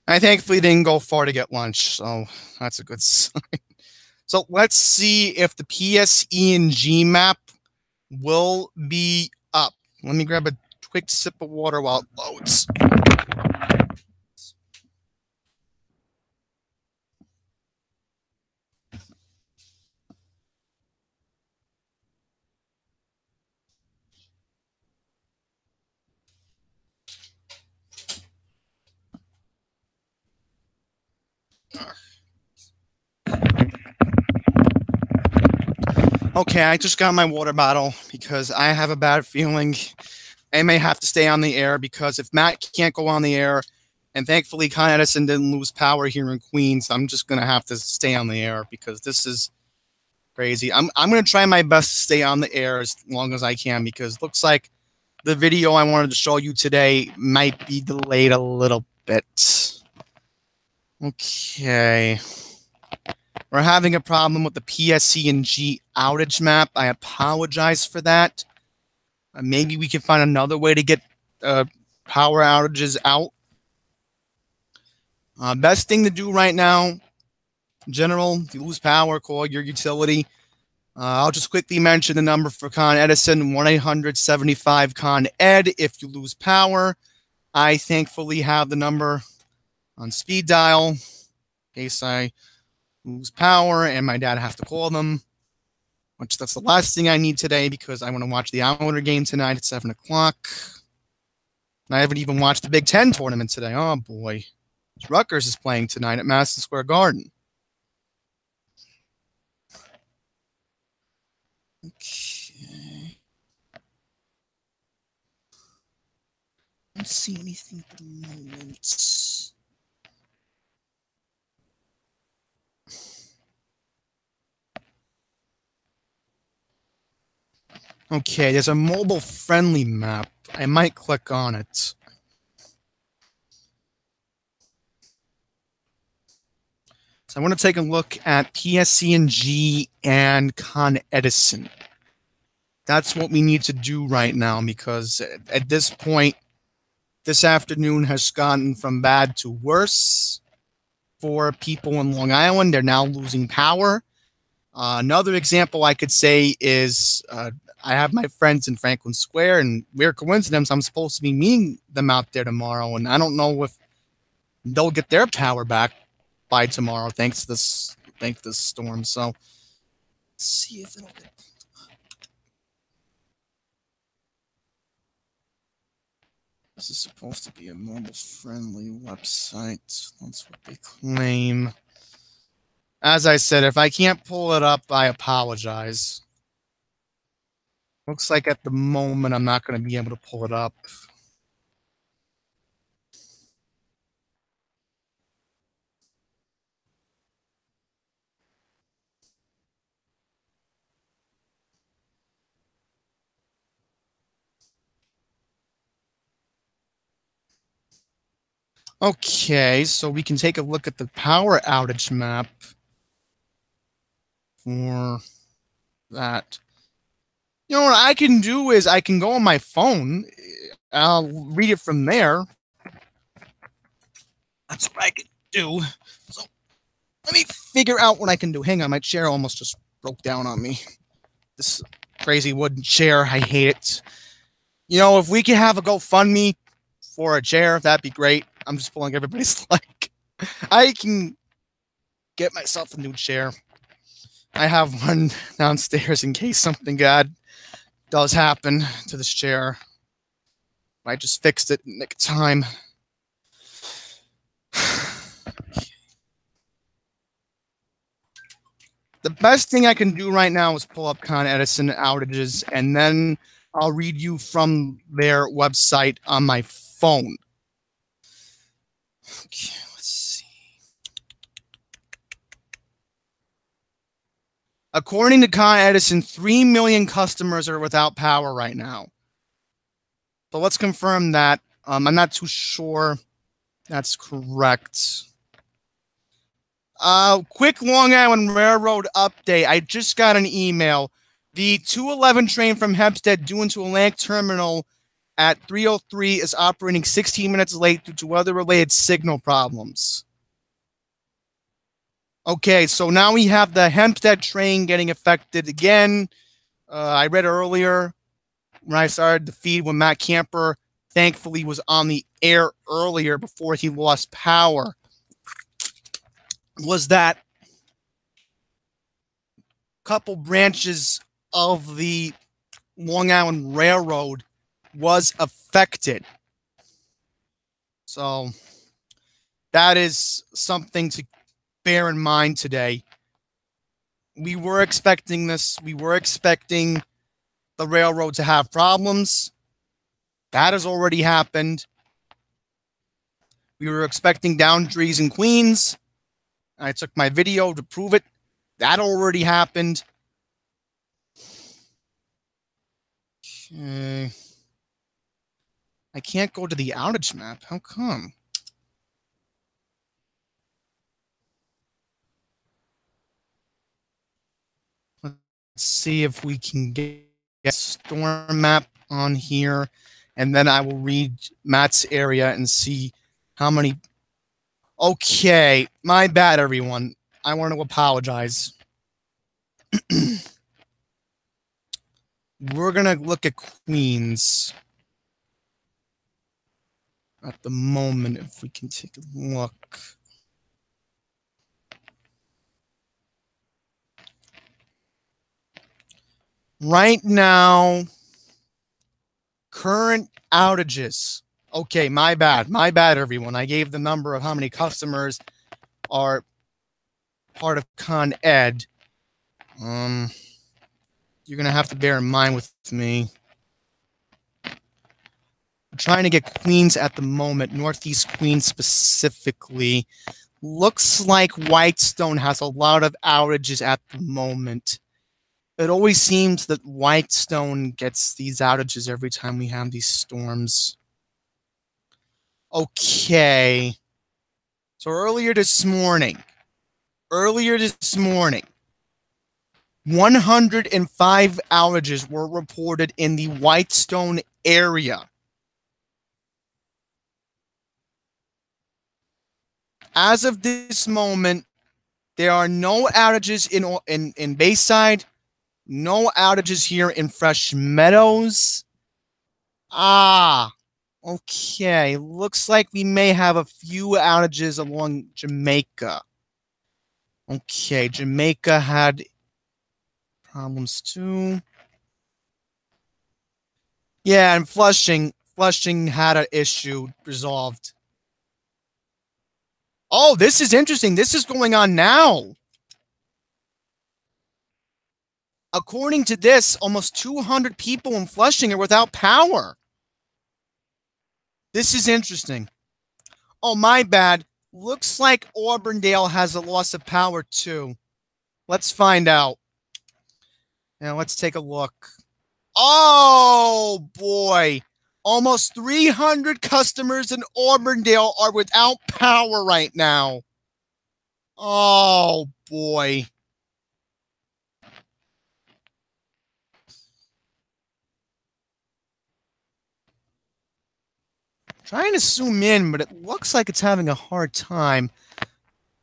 S1: I thankfully didn't go far to get lunch, so that's a good sign. So let's see if the PSE&G map will be up. Let me grab a quick sip of water while it loads. Okay, I just got my water bottle because I have a bad feeling I may have to stay on the air because if Matt can't go on the air, and thankfully Con Edison didn't lose power here in Queens, I'm just going to have to stay on the air because this is crazy. I'm going to try my best to stay on the air as long as I can because it looks like the video I wanted to show you today might be delayed a little bit. Okay. We're having a problem with the PSE&G outage map. I apologize for that. Maybe we can find another way to get power outages out. Best thing to do right now, general, if you lose power, call your utility. I'll just quickly mention the number for Con Edison, 1-800-75-CON-ED if you lose power. I thankfully have the number on speed dial in case I lose power and my dad have to call them, which that's the last thing I need today because I want to watch the Islander game tonight at 7 o'clock. I haven't even watched the Big Ten tournament today. Oh, boy. Rutgers is playing tonight at Madison Square Garden. Okay. I don't see anything at the moment. Okay, there's a mobile-friendly map. I might click on it. So I want to take a look at PSE&G and Con Edison. That's what we need to do right now because at this point, this afternoon has gotten from bad to worse for people in Long Island. They're now losing power. Another example I could say is I have my friends in Franklin Square, and weird coincidence, I'm supposed to be meeting them out there tomorrow, and I don't know if they'll get their power back by tomorrow thanks to this storm. So let's see if it'll get. This is supposed to be a mobile-friendly website. That's what they claim. As I said, if I can't pull it up, I apologize. Looks like at the moment I'm not going to be able to pull it up. Okay, so we can take a look at the power outage map for that. You know what I can do is I can go on my phone. I'll read it from there. That's what I can do. So let me figure out what I can do. Hang on, my chair almost just broke down on me. This crazy wooden chair, I hate it. You know, if we could have a GoFundMe for a chair, that'd be great. I'm just pulling everybody's leg. I can get myself a new chair. I have one downstairs in case something bad does happen to this chair. I just fixed it in the nick of time. The best thing I can do right now is pull up Con Edison outages, and then I'll read you from their website on my phone. Okay, let's see. According to Con Edison, 3 million customers are without power right now. So let's confirm that. I'm not too sure that's correct. Quick Long Island Railroad update. I just got an email. The 211 train from Hempstead due into Atlantic Terminal at 3:03 is operating 16 minutes late due to weather-related signal problems. Okay, so now we have the Hempstead train getting affected again. I read earlier when I started the feed when Matt Camper thankfully was on the air earlier before he lost power, was that couple branches of the Long Island Railroad was affected. So that is something to bear in mind today. We were expecting this. We were expecting the railroad to have problems. That has already happened. We were expecting down trees in Queens. I took my video to prove it. That already happened. Okay. I can't go to the outage map. How come? Let's see if we can get a storm map on here, and then I will read Matt's area and see how many. Okay, my bad, everyone. I want to apologize. We're going to look at Queens at the moment, if we can take a look. Right now, current outages. Okay, my bad. My bad, everyone. I gave the number of how many customers are part of Con Ed. You're going to have to bear in mind with me. I'm trying to get Queens at the moment, Northeast Queens specifically. Looks like Whitestone has a lot of outages at the moment. It always seems that Whitestone gets these outages every time we have these storms. Okay. So earlier this morning, 105 outages were reported in the Whitestone area. As of this moment, there are no outages in Bayside, no outages here in Fresh Meadows. Okay. Looks like we may have a few outages along Jamaica. Okay, Jamaica had problems too. Yeah, and Flushing had an issue resolved. Oh, this is interesting. This is going on now. According to this, almost 200 people in Flushing are without power. This is interesting. Oh, my bad. Looks like Auburndale has a loss of power too. Let's find out. Now let's take a look. Oh, boy. Almost 300 customers in Auburndale are without power right now. Oh, boy. Trying to zoom in, but it looks like it's having a hard time.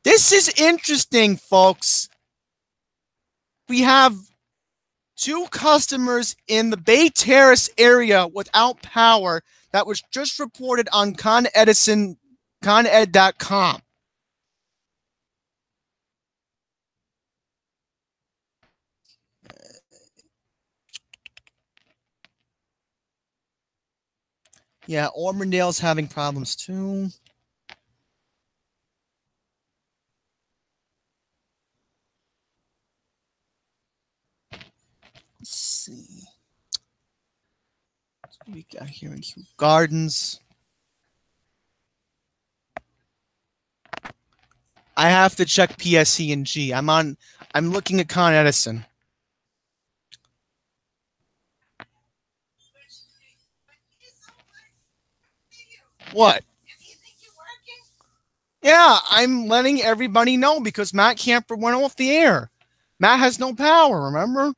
S1: This is interesting, folks. We have 2 customers in the Bay Terrace area without power. That was just reported on ConEd.com. Yeah, Auburndale's having problems too. Let's see. What we got here in Kew Gardens. I have to check PSE&G. I'm looking at Con Edison. What? Yeah, I'm letting everybody know because Matt Camper went off the air. Matt has no power, remember?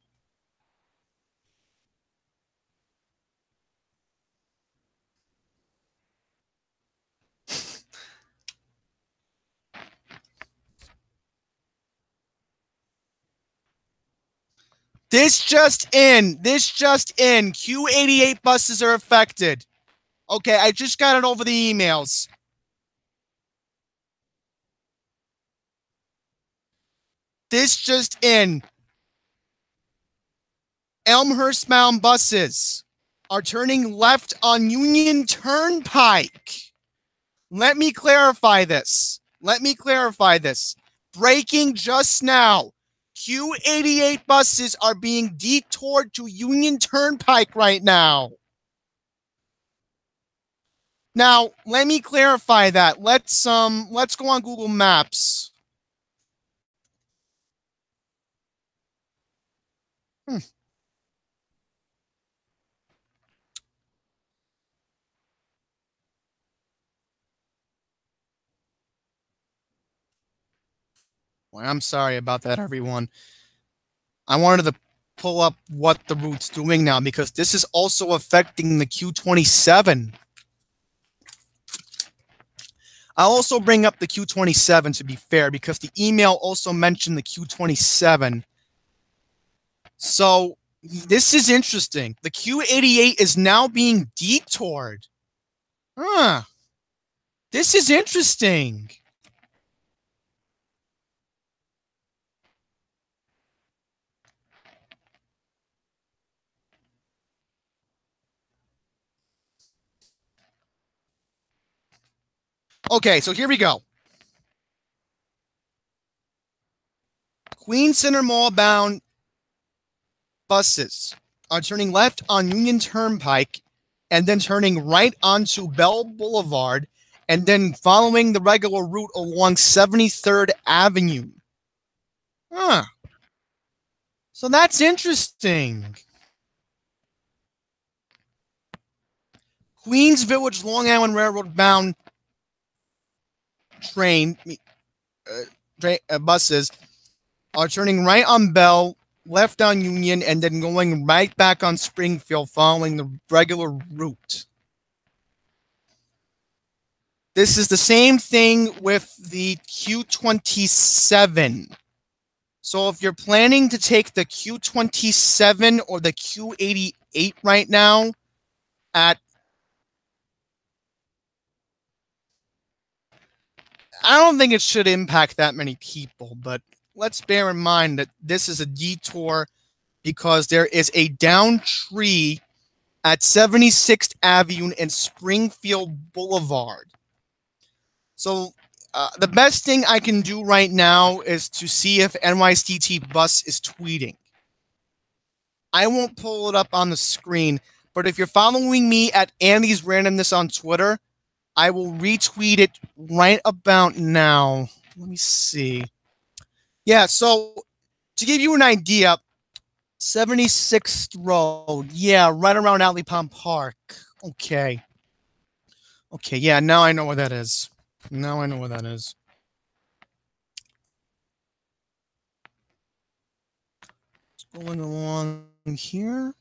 S1: This just in. Q88 buses are affected. Okay, I just got it over the emails. This just in. Elmhurst-bound buses are turning left on Union Turnpike. Let me clarify this. Breaking just now. Q88 buses are being detoured to Union Turnpike right now. Now, let me clarify that. Let's go on Google Maps. Well, I'm sorry about that, everyone. I wanted to pull up what the route's doing now because this is also affecting the Q27. I'll also bring up the Q27 to be fair because the email also mentioned the Q27. So this is interesting. The Q88 is now being detoured. This is interesting. Okay, so here we go. Queens Center Mall bound buses are turning left on Union Turnpike and then turning right onto Bell Boulevard and then following the regular route along 73rd Avenue. So that's interesting. Queens Village Long Island Railroad bound buses are turning right on Bell, left on Union, and then going right back on Springfield following the regular route. This is the same thing with the Q27. So if you're planning to take the Q27 or the Q88 right now I don't think it should impact that many people, but let's bear in mind that this is a detour because there is a downed tree at 76th Avenue and Springfield Boulevard. So the best thing I can do right now is to see if NYCT Bus is tweeting. I won't pull it up on the screen, but if you're following me at Andy's Randomness on Twitter, I will retweet it right about now. Let me see. Yeah, so to give you an idea, 76th Road. Yeah, right around Alley Pond Park. Okay. Okay, yeah, now I know where that is. It's going along here.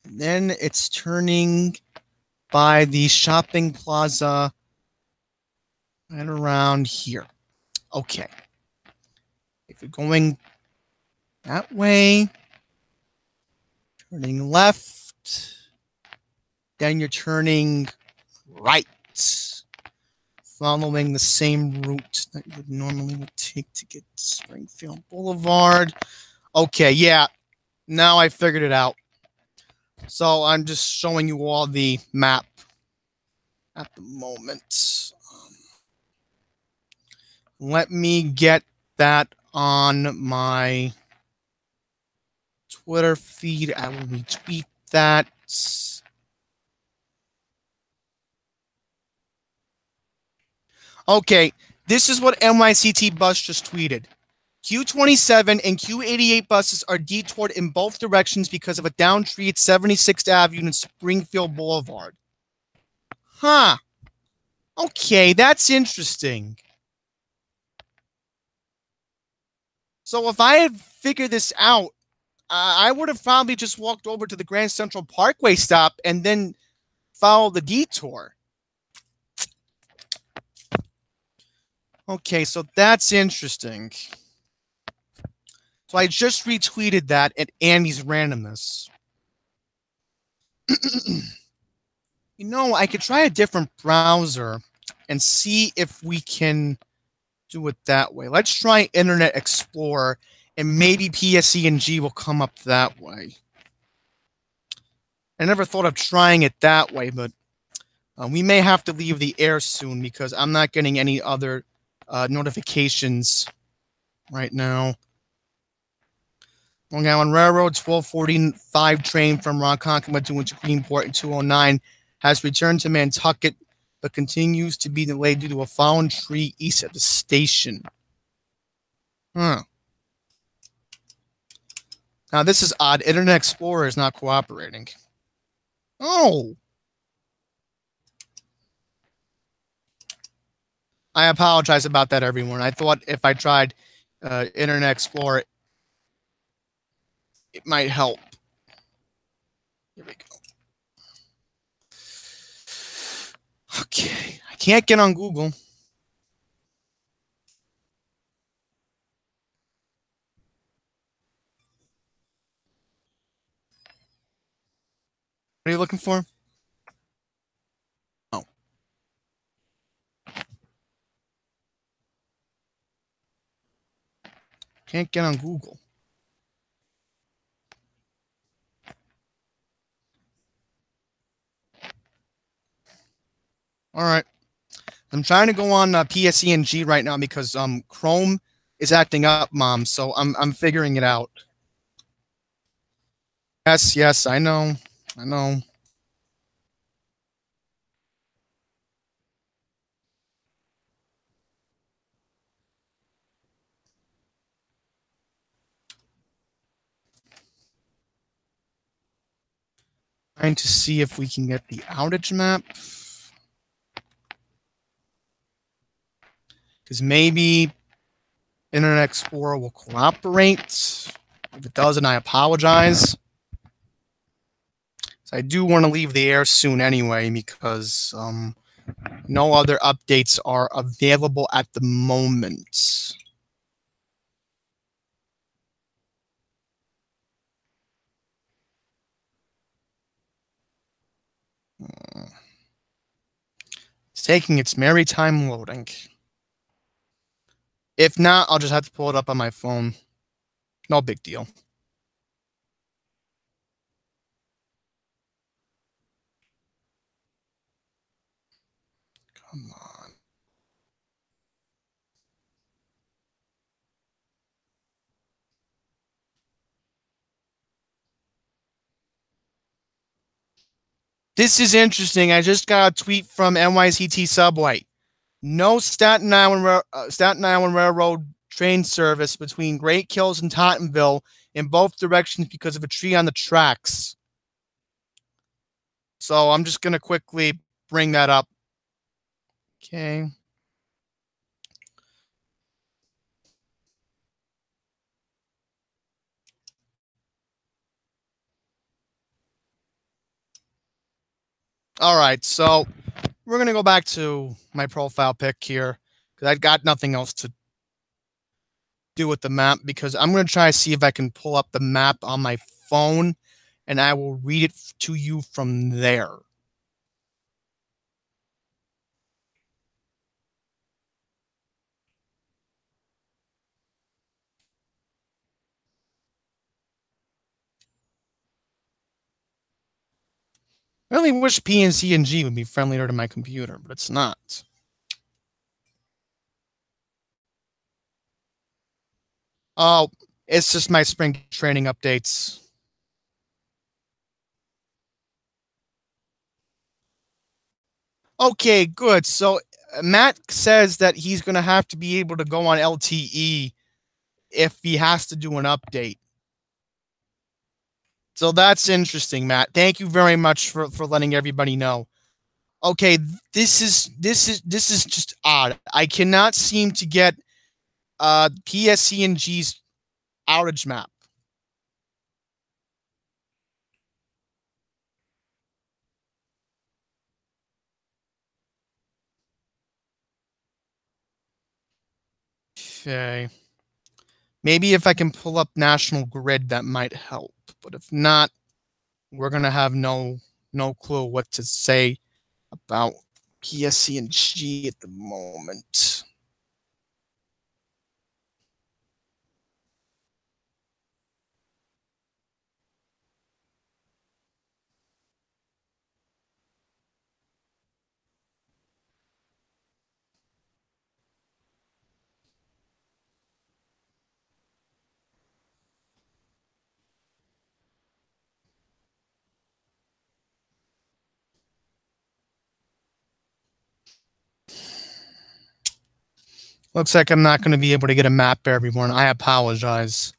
S1: Then it's turning by the shopping plaza right around here. Okay. if you're going that way, turning left, then you're turning right, following the same route that you would normally would take to get to Springfield Boulevard. Okay, yeah, now I figured it out. So I'm just showing you all the map at the moment. Let me get that on my Twitter feed. I will retweet that. Okay, this is what NYCT Bus just tweeted. Q27 and Q88 buses are detoured in both directions because of a down tree at 76th Avenue and Springfield Boulevard. Huh. Okay, that's interesting. So if I had figured this out, I would have probably just walked over to the Grand Central Parkway stop and then followed the detour. Okay, so that's interesting. So I just retweeted that at Andy's Randomness. You know, I could try a different browser and see if we can do it that way. Let's try Internet Explorer, and maybe PSE&G will come up that way. I never thought of trying it that way, but we may have to leave the air soon because I'm not getting any other notifications right now. Long Island Railroad 1245 train from Ronkonkoma to Greenport in 209 has returned to Nantucket, but continues to be delayed due to a fallen tree east of the station. Huh. Now this is odd. Internet Explorer is not cooperating. Oh. I apologize about that, everyone. I thought if I tried Internet Explorer, it might help. Here we go. Okay. I can't get on Google. What are you looking for? Oh. Can't get on Google. All right. I'm trying to go on PSE&G right now because Chrome is acting up, Mom. So I'm figuring it out. Yes, I know. I know. Trying to see if we can get the outage map. Because maybe Internet Explorer will cooperate. If it doesn't, I apologize. So I do want to leave the air soon anyway because no other updates are available at the moment. It's taking its merry time loading. If not, I'll just have to pull it up on my phone. No big deal. Come on. This is interesting. I just got a tweet from NYCT Subway. No Staten Island Railroad train service between Great Kills and Tottenville in both directions because of a tree on the tracks. So I'm just going to quickly bring that up. Okay. All right, so we're going to go back to my profile pic here because I've got nothing else to do with the map, because I'm going to try to see if I can pull up the map on my phone, and I will read it to you from there. I really wish PNC&G would be friendlier to my computer, but it's not. Oh, it's just my spring training updates. Okay, good. So Matt says that he's going to have to be able to go on LTE if he has to do an update. So that's interesting, Matt. Thank you very much for letting everybody know. Okay, this is just odd. I cannot seem to get PSC&G's outage map. Okay. Maybe if I can pull up National Grid, that might help. But if not, we're gonna have no clue what to say about PSC&G at the moment. Looks like I'm not going to be able to get a map, everyone. I apologize.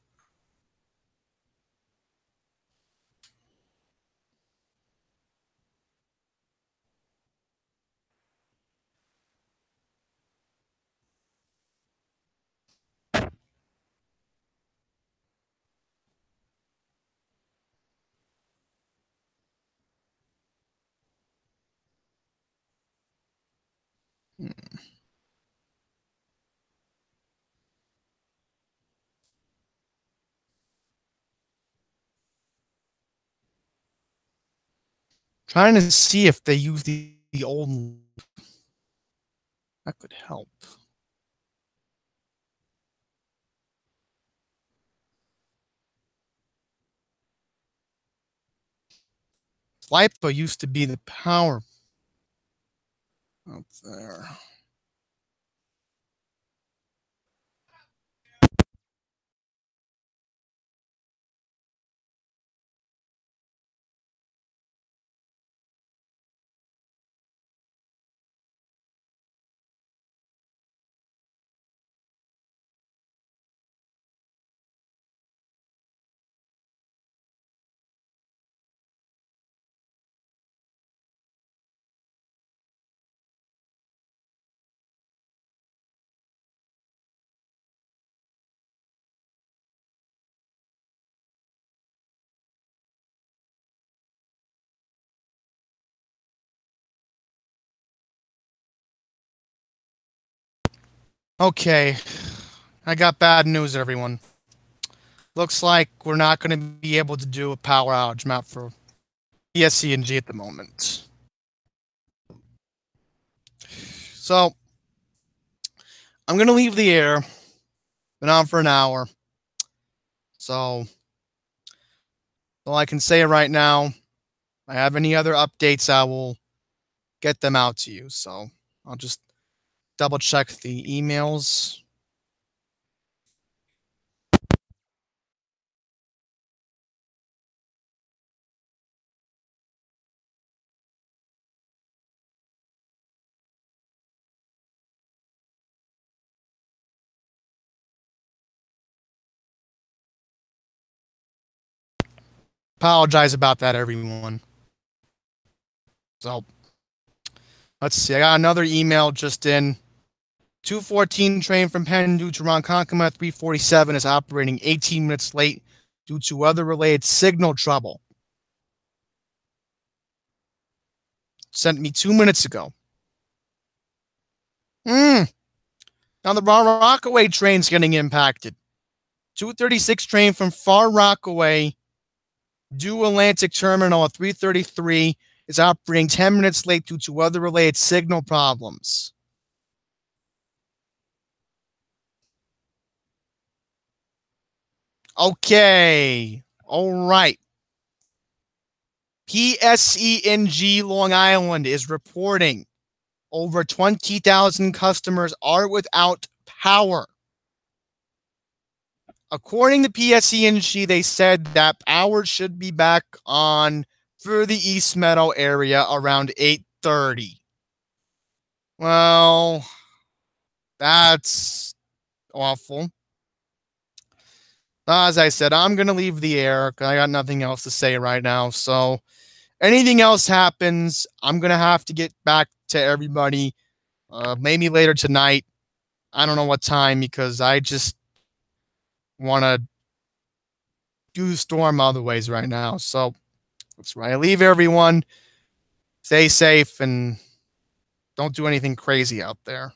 S1: Trying to see if they use the old. That could help. LIPA used to be the power up there. Okay, I got bad news, everyone. Looks like we're not going to be able to do a power outage map for PSC&G at the moment. So I'm going to leave the air. Been on for an hour. So all I can say right now, if I have any other updates, I will get them out to you. So I'll just double check the emails. Apologize about that, everyone. So let's see. I got another email just in. 214 train from Penn due to Ronkonkoma 347 is operating 18 minutes late due to weather-related signal trouble. Sent me 2 minutes ago. Now the Rockaway train's getting impacted. 236 train from Far Rockaway due Atlantic Terminal at 3:33 is operating 10 minutes late due to weather-related signal problems. Okay. All right. PSENG Long Island is reporting over 20,000 customers are without power. According to PSENG, they said that power should be back on for the East Meadow area around 8:30. Well, that's awful. As I said, I'm going to leave the air. I got nothing else to say right now. So anything else happens, I'm going to have to get back to everybody maybe later tonight. I don't know what time because I just want to do storm other ways right now. So that's right. I leave everyone. Stay safe and don't do anything crazy out there.